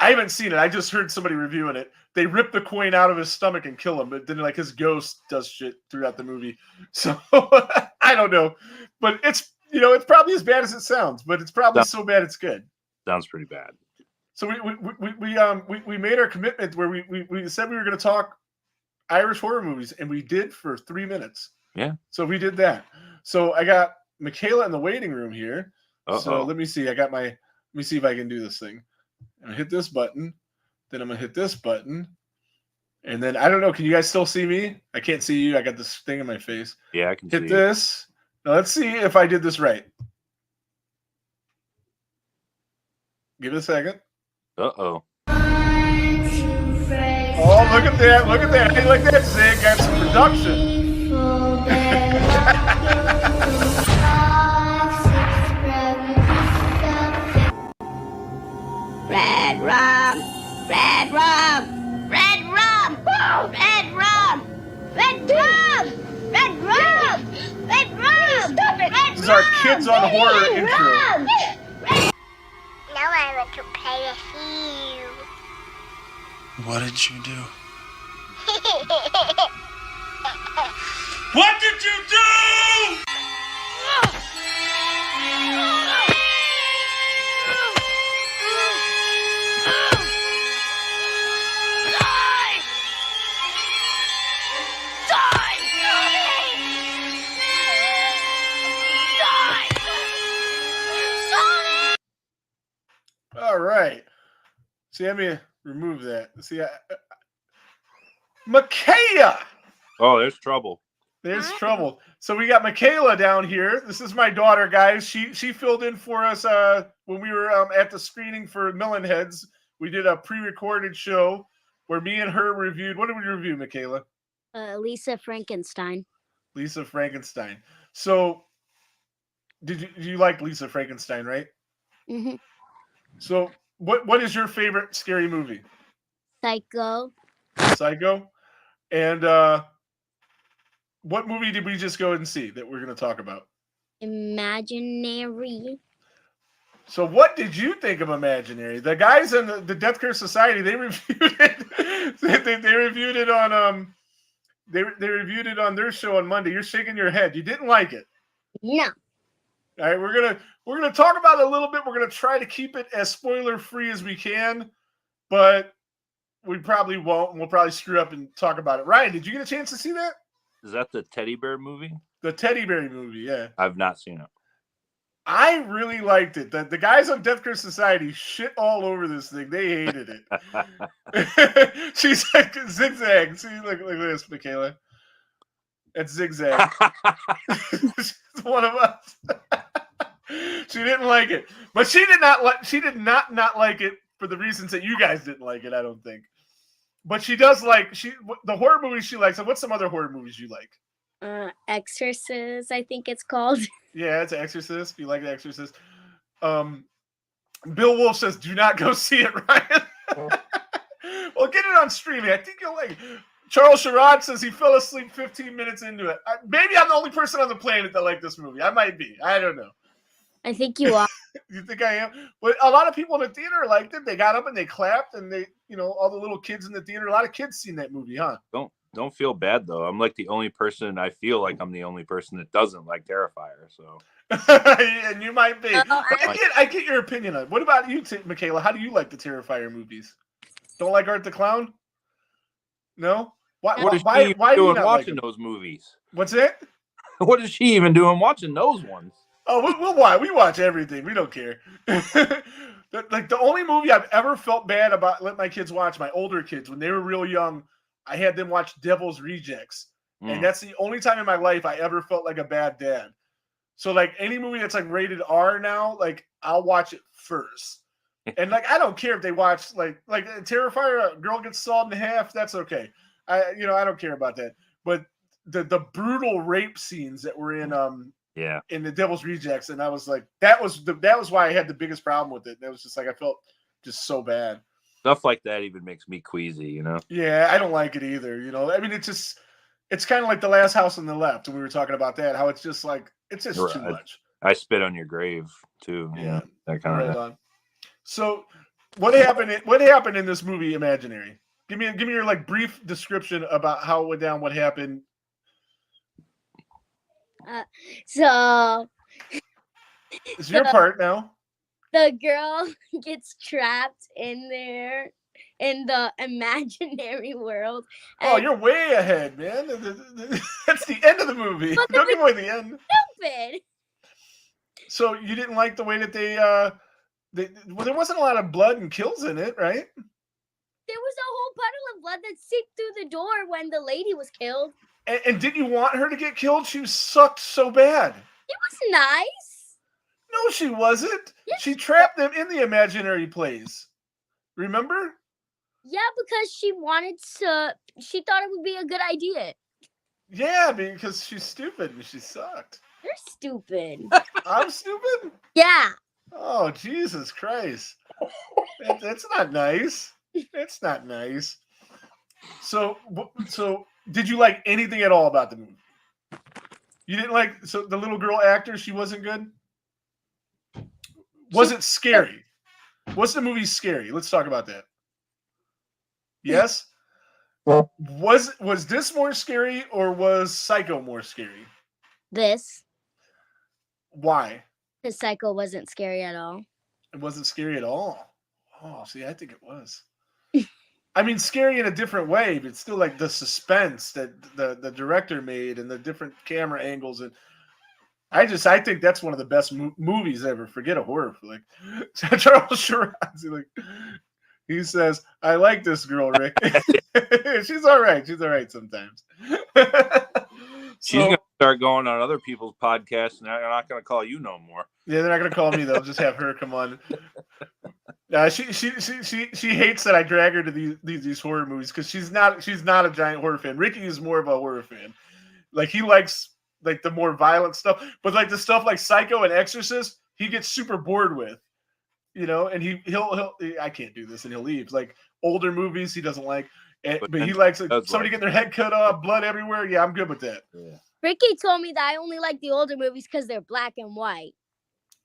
I haven't seen it. I just heard somebody reviewing it. They rip the coin out of his stomach and kill him, but then like his ghost does shit throughout the movie. So I don't know, but it's it's probably as bad as it sounds, but it's probably so bad it's good. Sounds pretty bad. So we made our commitment where we said we were going to talk Irish horror movies, and we did for 3 minutes. Yeah. So we did that. So I got Michaela in the waiting room here. So let me see. Let me see if I can do this thing. I'm gonna hit this button, then I'm gonna hit this button, and then I don't know. Can you guys still see me? I can't see you. I got this thing in my face. Yeah, I can hit this. Now let's see if I did this right. Give it a second. Oh, look at that! Look at that! Hey, like that, Zig got some production. Red rum, red rum, red rum. Red rum! Red rum! Red rum! Stop it! Red This is our Kids on Horror intro. rum! Now I want to play with you. What did you do? What did you do? All right. See, let me remove that. See, Michaela. Oh, there's trouble. There's trouble. So we got Michaela down here. This is my daughter, guys. She filled in for us when we were at the screening for Melon Heads. We did a pre-recorded show where me and her reviewed. What did we review, Michaela? Lisa Frankenstein. Lisa Frankenstein. So, did you like Lisa Frankenstein, right? Mm-hmm. So, what is your favorite scary movie? Psycho. Psycho. And what movie did we just go and see that we're going to talk about? Imaginary. So, what did you think of Imaginary? The guys in the Death Curse Society, they reviewed it. they reviewed it on they reviewed it on their show on Monday. You're shaking your head. You didn't like it. No. All right, we're gonna talk about it a little bit. We're gonna try to keep it as spoiler free as we can, but we probably won't. And we'll probably screw up and talk about it. Ryan, did you get a chance to see that? Is that the teddy bear movie? The Teddy Bear movie, yeah. I've not seen it. I really liked it. The guys on Death Curse Society shit all over this thing. They hated it. She's like zigzag. See, look at this, Michaela. It's zigzag. She's one of us. She didn't like it, but she did not not like it for the reasons that you guys didn't like it. I don't think, but she does like the horror movies she likes. And what's some other horror movies you like? Exorcist, I think it's called. Yeah, it's Exorcist. You like The Exorcist? Bill Wolf says, "Do not go see it, Ryan." Well, get it on streaming. I think you'll like it. Charles Sherrod says he fell asleep 15 minutes into it. Maybe I'm the only person on the planet that liked this movie. I might be. I don't know. I think you are. You think I am? But a lot of people in the theater liked it. They got up and they clapped, and they, all the little kids in the theater. A lot of kids seen that movie, huh? Don't feel bad though. I'm like the only person. I feel like I'm the only person that doesn't like Terrifier. So, and you might be. I get your opinion on it. What about you, Michaela? How do you like the Terrifier movies? Don't like Art the Clown? No. Why do you not watching like those movies? What's it? What is she even doing watching those ones? Oh, we watch everything. We don't care. Like the only movie I've ever felt bad about let my kids watch, my older kids, when they were real young, I had them watch Devil's Rejects. And that's the only time in my life I ever felt like a bad dad. So like any movie that's like rated R now, like I'll watch it first. And like I don't care if they watch like Terrifier, a girl gets sawed in half, that's okay. I don't care about that. But the brutal rape scenes that were in in the Devil's Rejects, and I was like, that was why I had the biggest problem with it. And it was just like I felt just so bad. Stuff like that even makes me queasy, Yeah, I don't like it either. I mean, it's kind of like The Last House on the Left, and we were talking about that. How it's just like it's just too much. I spit on your grave too. Yeah, that kind of. On. So, what happened in this movie, Imaginary? Give me your like brief description about how it went down. What happened? So It's your part now. The girl gets trapped in there in the imaginary world. Oh, you're way ahead, man. That's the end of the movie. Don't give away the end. Stupid. So you didn't like the way that well, there wasn't a lot of blood and kills in it, right? There was a whole puddle of blood that seeped through the door when the lady was killed. And didn't you want her to get killed? She sucked so bad. It was nice. No, she wasn't. Yes, she trapped them in the imaginary place. Remember? Yeah, because she thought it would be a good idea. Yeah, because she's stupid and she sucked. You're stupid. I'm stupid? Yeah. Oh, Jesus Christ. That's not nice. It's not nice. So did you like anything at all about the movie? You didn't like the little girl actor? She wasn't good. Was it scary? Was the movie scary? Let's talk about that. Yes. Was this more scary or was Psycho more scary? This. Why? The Psycho wasn't scary at all. It wasn't scary at all. Oh, see, I think it was. I mean, scary in a different way, but still like the suspense that the director made and the different camera angles. And I think that's one of the best movies ever. Forget a horror. Like Charles Schwarzenegger, like he says, "I like this girl, Rick. She's all right. She's all right sometimes." She's gonna start going on other people's podcasts, and they're not gonna call you no more. Yeah, they're not gonna call me. They'll just have her come on. She hates that I drag her to these horror movies because she's not a giant horror fan. Ricky is more of a horror fan. Like he likes like the more violent stuff, but like the stuff like Psycho and Exorcist, he gets super bored with, you know. And he'll I can't do this, and he'll leave. Like older movies, he doesn't like, but he likes like, somebody getting their head cut off, blood everywhere. Yeah, I'm good with that. Yeah. Ricky told me that I only like the older movies because they're black and white.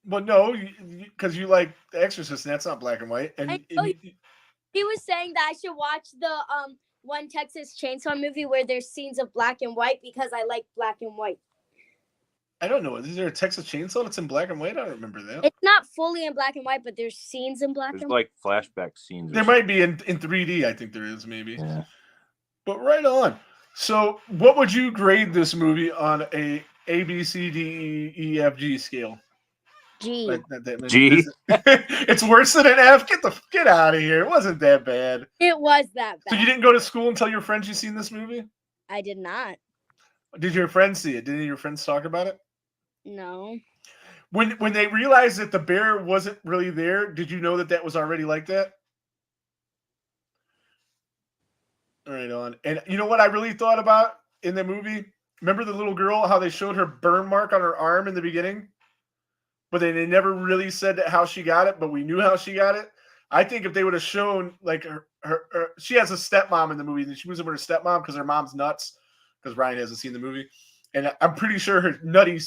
Well, no, because you like The Exorcist, and that's not black and white. And he was saying that I should watch the one Texas Chainsaw movie where there's scenes of black and white because I like black and white. I don't know. Is there a Texas Chainsaw that's in black and white? I don't remember that. It's not fully in black and white, but there's scenes in black and white. There's like flashback scenes. There might be in 3D. I think there is maybe. Yeah. But right on. So, what would you grade this movie on a B, C, D, E, F, G scale? G. G. It's worse than an F. Get out of here. It wasn't that bad. It was that bad. So you didn't go to school and tell your friends you seen this movie? I did not. Did your friends see it? Did any of your friends talk about it? No. When they realized that the bear wasn't really there, did you know that was already like that? Right on. And you know what I really thought about in the movie? Remember the little girl, how they showed her burn mark on her arm in the beginning? But they never really said how she got it, but we knew how she got it. I think if they would have shown, like, her she has a stepmom in the movie, and she moves over to stepmom because her mom's nuts, because Ryan hasn't seen the movie. And I'm pretty sure her nutty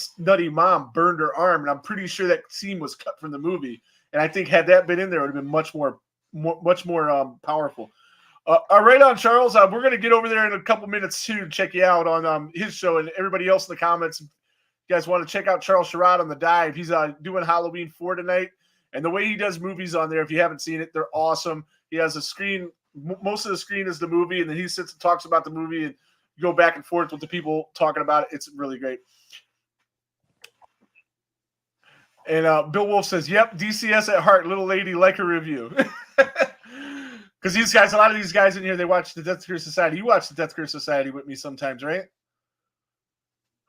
mom burned her arm, and I'm pretty sure that scene was cut from the movie. And I think had that been in there, it would have been much more powerful. Right on, Charles. We're going to get over there in a couple minutes, too, to check you out on his show, and everybody else in the comments. You guys want to check out Charles Sherrod on the Dive. He's doing Halloween 4 tonight. And the way he does movies on there, if you haven't seen it, they're awesome. He has a screen. Most of the screen is the movie, and then he sits and talks about the movie and go back and forth with the people talking about it. It's really great. And Bill Wolf says, yep, DCS at heart. Little lady, like her review. Because these guys, a lot of these guys in here, they watch the Death Curse Society. You watch the Death Curse Society with me sometimes, right?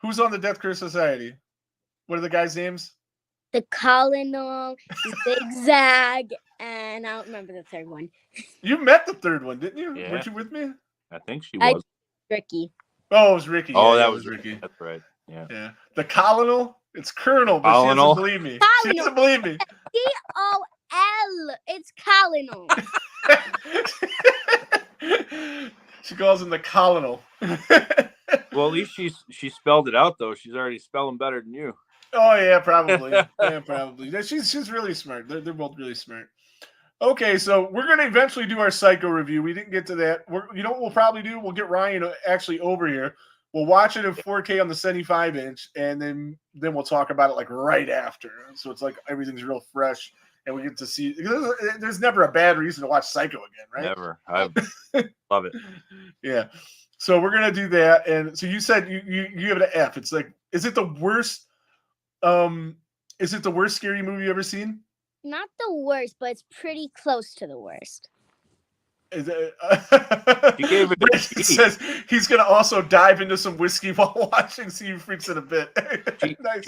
Who's on the Death Curse Society? What are the guys' names? The Colonel, Zigzag, and I don't remember the third one. You met the third one, didn't you? Yeah. Weren't you with me? I think she was. Ricky. Oh, it was Ricky. Oh, yeah, that was Ricky. That's right. Yeah. Yeah. The Colonel? It's Colonel, but Colonel. she doesn't believe me. Colonel. She doesn't believe me. C-O-L. It's Colonel. She calls him the Colonel. Well, at least she spelled it out, though. She's already spelling better than you. Oh yeah, probably. Yeah, probably. She's really smart. They're both really smart. Okay, so we're gonna eventually do our Psycho review. We didn't get to that. You know what we'll probably do? We'll get Ryan actually over here. We'll watch it in 4K on the 75-inch, and then we'll talk about it like right after. So it's like everything's real fresh, and we get to see. There's never a bad reason to watch Psycho again, right? Never. I love it. Yeah. So we're gonna do that, and so you said you give it an F. It's like, is it the worst? Is it the worst scary movie you ever seen? Not the worst, but it's pretty close to the worst. Is it, You gave it a He G. says he's gonna also dive into some whiskey while watching, see who freaks it a bit. Nice.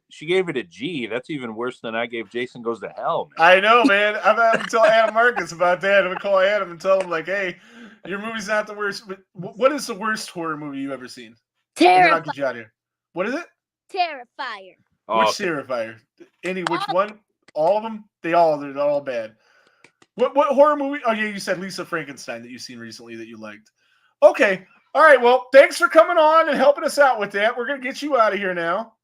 She gave it a G. That's even worse than I gave Jason Goes to Hell, man. I know, man. I'm having to tell Adam Marcus about that. I'm gonna call Adam and tell him like, hey, your movie's not the worst. But what is the worst horror movie you ever seen? Terrifier. Get you out of here. What is it? Terrifier. Oh, Which okay. Terrifier? Which one? All of them? They're all bad. What horror movie? Oh yeah, you said Lisa Frankenstein that you've seen recently that you liked. Okay, All right. Well, thanks for coming on and helping us out with that. We're gonna get you out of here now,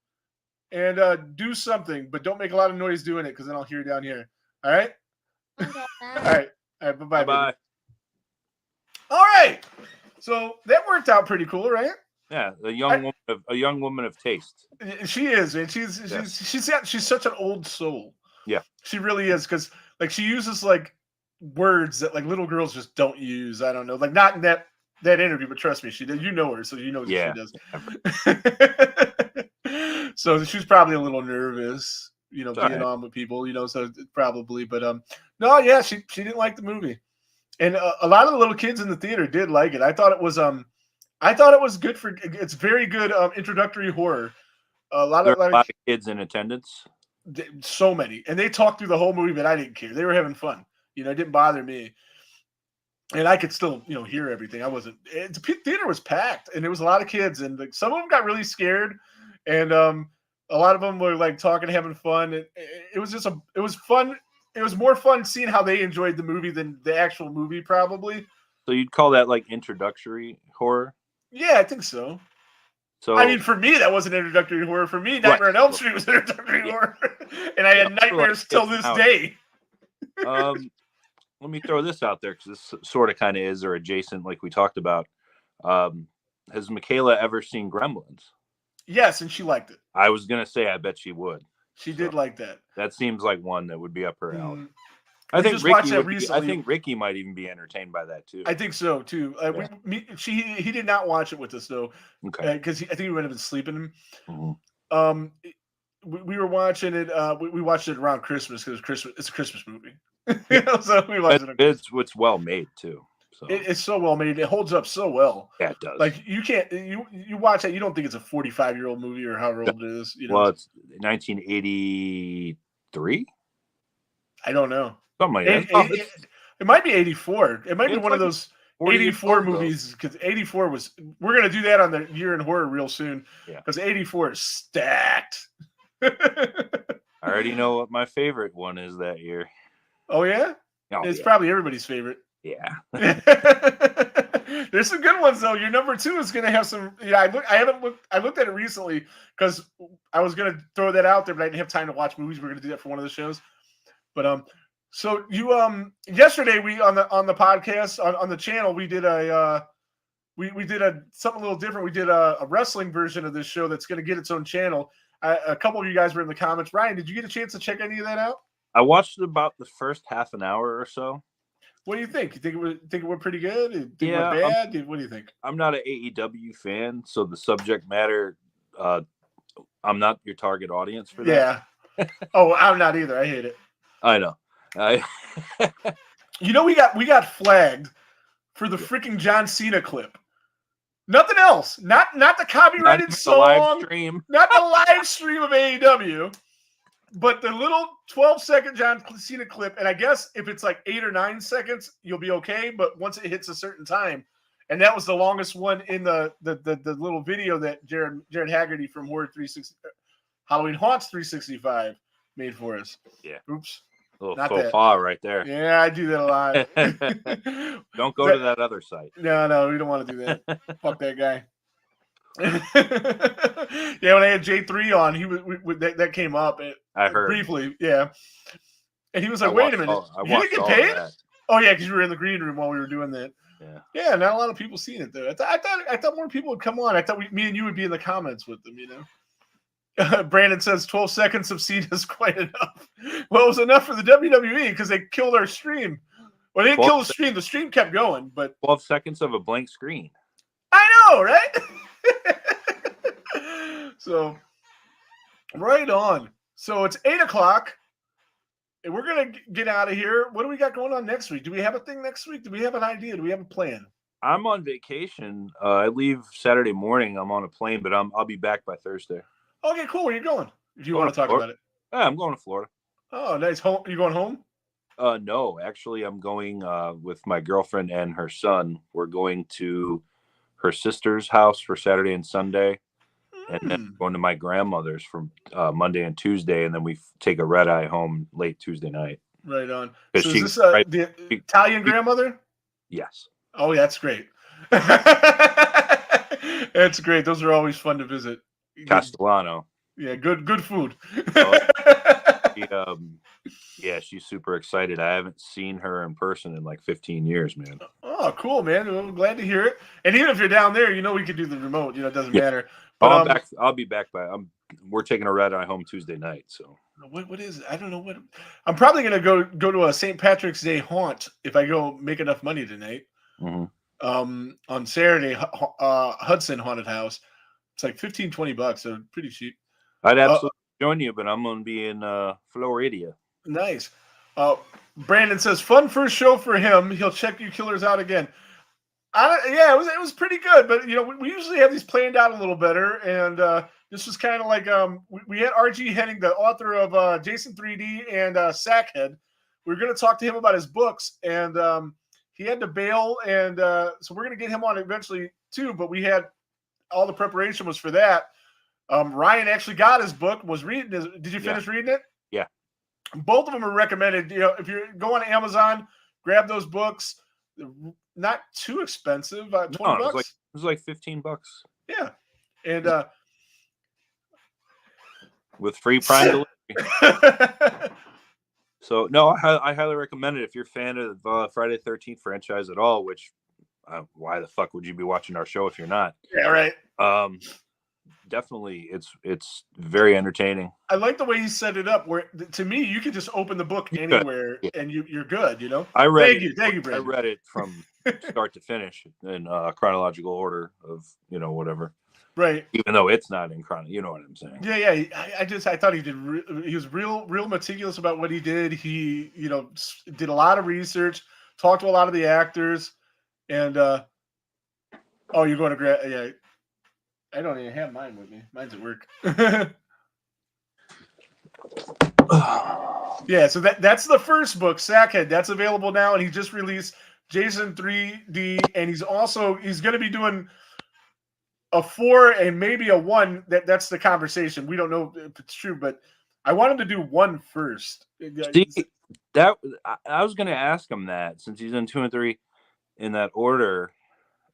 and do something, but don't make a lot of noise doing it because then I'll hear you down here. All right. Okay. All right. All right. Bye-bye. Bye. All right. So that worked out pretty cool, right? Yeah, a young woman of taste. She is, man. She's such an old soul. Yeah, she really is, because like she uses like words that like little girls just don't use. I don't know, like not in that interview, but trust me, she did. You know her, so you know what she does. So she's probably a little nervous, being on with people, so probably. But no, yeah, she didn't like the movie, and a lot of the little kids in the theater did like it. I thought it was good for. It's very good introductory horror. A lot of kids in attendance. So many, and they talked through the whole movie, but I didn't care. They were having fun. It didn't bother me, and I could still, hear everything. I wasn't. The theater was packed, and there was a lot of kids, and like, some of them got really scared, and a lot of them were like talking, having fun. It was just it was fun. It was more fun seeing how they enjoyed the movie than the actual movie, probably. So you'd call that like introductory horror? Yeah, I think so. So I mean, for me, that wasn't introductory horror. For me, Nightmare on Elm Street was introductory horror, and I had nightmares till this day. Let me throw this out there because this sort of kind of is or adjacent, like we talked about. Has Michaela ever seen Gremlins? Yes, and she liked it. I was gonna say, I bet she would. She did like that. That seems like one that would be up her alley. I think Ricky might even be entertained by that too. I think so too. He did not watch it with us though, because I think he would have been sleeping. Mm-hmm. We were watching it. We watched it around Christmas because it's a Christmas movie. So we watched it. It's well made too. So it's so well made. It holds up so well. Yeah, it does. Like you can't you watch it. You don't think it's a 45-year-old movie or however old it is. Well, it's 1983. I don't know. Something like that. It might be 84. It might be one of those 84 movies, because 84 was. We're gonna do that on the year in horror real soon. Yeah, because 84 is stacked. I already know what my favorite one is that year. Oh yeah, it's probably everybody's favorite. Yeah. There's some good ones though. Your number 2 is gonna have some. Yeah, I looked at it recently because I was gonna throw that out there, but I didn't have time to watch movies. We're gonna do that for one of the shows. But so you yesterday we on the podcast on the channel we did we did something a little different. We did a wrestling version of this show that's going to get its own channel. A couple of you guys were in the comments. Ryan, did you get a chance to check any of that out? I watched about the first half an hour or so. What do you think? You think it went pretty good? Think it went bad? What do you think? I'm not an AEW fan, so the subject matter, I'm not your target audience for that. Yeah. Oh, I'm not either. I hate it. I know. We got flagged for the freaking John Cena clip. Nothing else. Not the copyrighted song. Not the live stream of AEW. But the little 12-second John Cena clip, and I guess if it's like 8 or 9 seconds, you'll be okay. But once it hits a certain time, and that was the longest one in the little video that Jared Haggerty from Halloween Haunts 365 made for us. Yeah. Oops. A little faux pas right there. Yeah, I do that a lot. Don't go to that other site. No, we don't want to do that. Fuck that guy. Yeah, when I had J3 on, that came up. I heard briefly. Yeah, and he was like, "Wait a minute, you didn't get paid?" Oh yeah, because you were in the green room while we were doing that. Yeah. Not a lot of people seen it though. I thought more people would come on. I thought me and you would be in the comments with them. Brandon says 12 seconds of scene is quite enough. Well, it was enough for the WWE because they killed our stream. Well, they didn't kill the stream. The stream kept going, but 12 seconds of a blank screen. I know, right? So, right on. So it's 8:00, and we're gonna get out of here. What do we got going on next week? Do we have a thing next week? Do we have an idea? Do we have a plan? I'm on vacation. I leave Saturday morning. I'm on a plane, but I'll be back by Thursday. Okay, cool. Where are you going? If you want to talk about it. Yeah, I'm going to Florida. Oh, nice. Home? You going home? No, actually, I'm going with my girlfriend and her son. We're going to her sister's house for Saturday and Sunday, and then going to my grandmother's for Monday and Tuesday, and then we take a red eye home late Tuesday night. Right on. So is this the Italian grandmother? Yes. Oh, that's great. That's great. Those are always fun to visit. Castellano. Yeah, good food. She, yeah, she's super excited. I haven't seen her in person in like 15 years, man. Oh, cool, man. Well, I'm glad to hear it. And even if you're down there, we could do the remote. It doesn't matter. But I'm back. I'll be back by. We're taking a red eye home Tuesday night. So what is it? I don't know what. I'm probably gonna go to a St. Patrick's Day haunt if I go make enough money tonight. On Saturday, Hudson Haunted House. It's like $15-20, so pretty cheap. I'd absolutely join you, but I'm gonna be in Florida. Nice. Brandon says, fun first show for him. He'll check you killers out again. Yeah, it was pretty good, but we usually have these planned out a little better, and this was kind of like we had RG Henning, the author of Jason 3D and Sackhead. We were going to talk to him about his books, and he had to bail, and so we're going to get him on eventually too. But we had all the preparation was for that. Ryan actually got his book, was reading. Did you finish reading it? Yeah. Both of them are recommended. If you go on Amazon, grab those books. Not too expensive. $20. It was like $15. Yeah, and with free Prime delivery. So no, I highly recommend it if you're a fan of Friday the 13th franchise at all. Which, why the fuck would you be watching our show if you're not? Yeah, right. Definitely, it's very entertaining. I like the way he set it up. Where to me, you could just open the book anywhere and you're good. I read. Thank you, Brandon. I read it from start to finish in chronological order of whatever. Right. Even though it's not in chronology, you know what I'm saying? Yeah. I thought he did. He was real meticulous about what he did. He did a lot of research, talked to a lot of the actors, and you're going to grab yeah. I don't even have mine with me. Mine's at work. Yeah, so that's the first book, Sackhead. That's available now, and he just released Jason 3D, and he's going to be doing a 4 and maybe a 1. That's the conversation. We don't know if it's true, but I want him to do 1 first. See, that I was going to ask him that since he's in 2 and 3 in that order.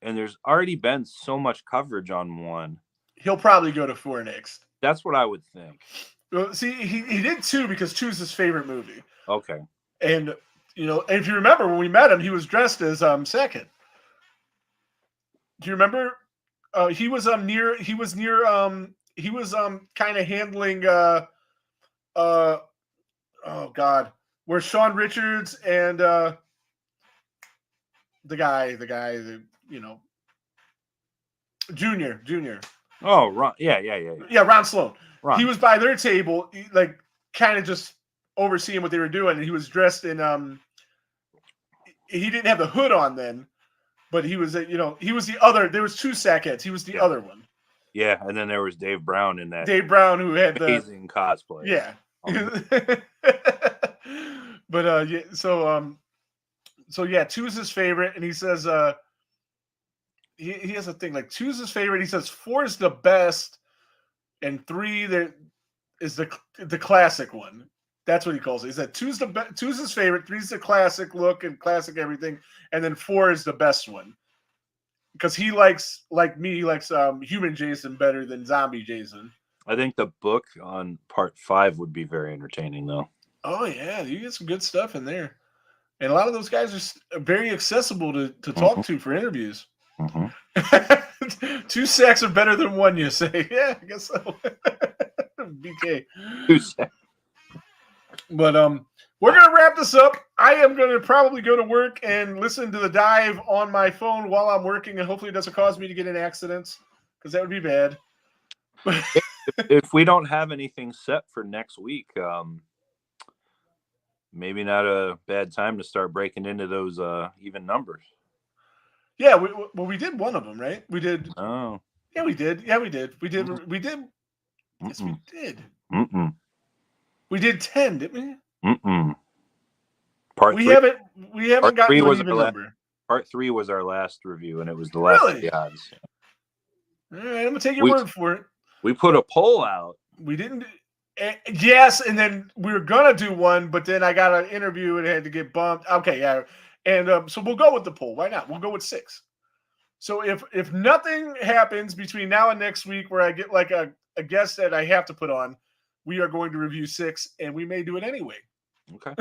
And there's already been so much coverage on 1. He'll probably go to 4 next. That's what I would think. Well, see, he did 2 because 2 is his favorite movie. Okay. And if you remember when we met him, he was dressed as Sackhead. Do you remember? He was kind of handling oh God, where Sean Richards and the guy, Junior. Oh, Ron. Yeah. Yeah, Ron Sloan. Ron. He was by their table, kind of just overseeing what they were doing, and he was dressed in he didn't have the hood on then, but he was he was the other. There was 2 Sackheads. He was the other one. Yeah, and then there was Dave Brown in that. Dave Brown, who had amazing cosplay. Yeah. But so yeah, 2 is his favorite, and he says he has a thing like 2 is his favorite. He says 4 is the best, and 3 is the classic one. That's what he calls it. He said 2 is his favorite, 3 is the classic look and classic everything, and then 4 is the best one. Because he likes, like me, he likes human Jason better than zombie Jason. I think the book on part 5 would be very entertaining, though. Oh yeah, you get some good stuff in there, and a lot of those guys are very accessible to talk to for interviews. 2 sacks are better than 1, you say? Yeah, I guess so. BK. 2 sacks. But we're gonna wrap this up. I am gonna probably go to work and listen to the dive on my phone while I'm working, and hopefully it doesn't cause me to get in accidents, because that would be bad. If we don't have anything set for next week, maybe not a bad time to start breaking into those even numbers. Yeah, we did one of them, right? We did. Oh. Yeah, we did. Yeah, we did. We did. We did. Yes, we did. We did 10, didn't we? Part we 3. We haven't gotten to an even number. Part 3 was our last review, and it was the last of the odds. All right, I'm gonna take your word for it. We put a poll out. We didn't. Yes, and then we were gonna do one, but then I got an interview and it had to get bumped. Okay, yeah, and so we'll go with the poll. Why not? We'll go with 6. So if nothing happens between now and next week, where I get like a guest that I have to put on, we are going to review 6, and we may do it anyway. Okay.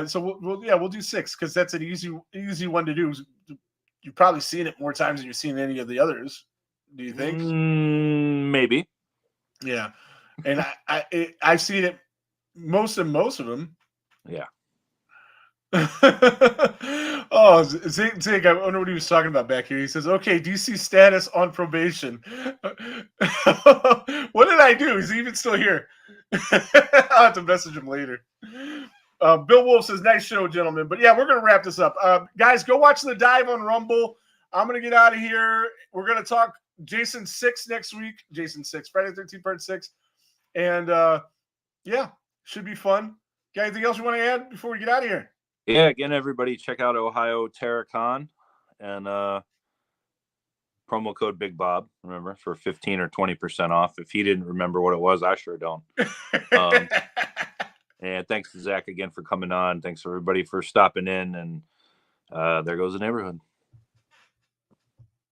So we'll do 6 because that's an easy one to do. You've probably seen it more times than you've seen any of the others. Do you think? Maybe. Yeah, and I've seen it most of them. Yeah. Oh, Zig, I wonder what he was talking about back here. He says, "Okay, DC status on probation." What did I do? Is he even still here? I'll have to message him later. Bill Wolf says, "Nice show, gentlemen." But yeah, we're gonna wrap this up. Guys, go watch the dive on Rumble. I'm gonna get out of here. We're gonna talk Jason 6 next week. Jason 6, Friday the 13th part 6, and yeah, should be fun. Got anything else you want to add before we get out of here? Yeah, again, everybody check out Ohio Terracon and promo code Big Bob, remember, for 15 or 20% off. If he didn't remember what it was, I sure don't. And thanks to Zach again for coming on. Thanks everybody for stopping in, and there goes the neighborhood.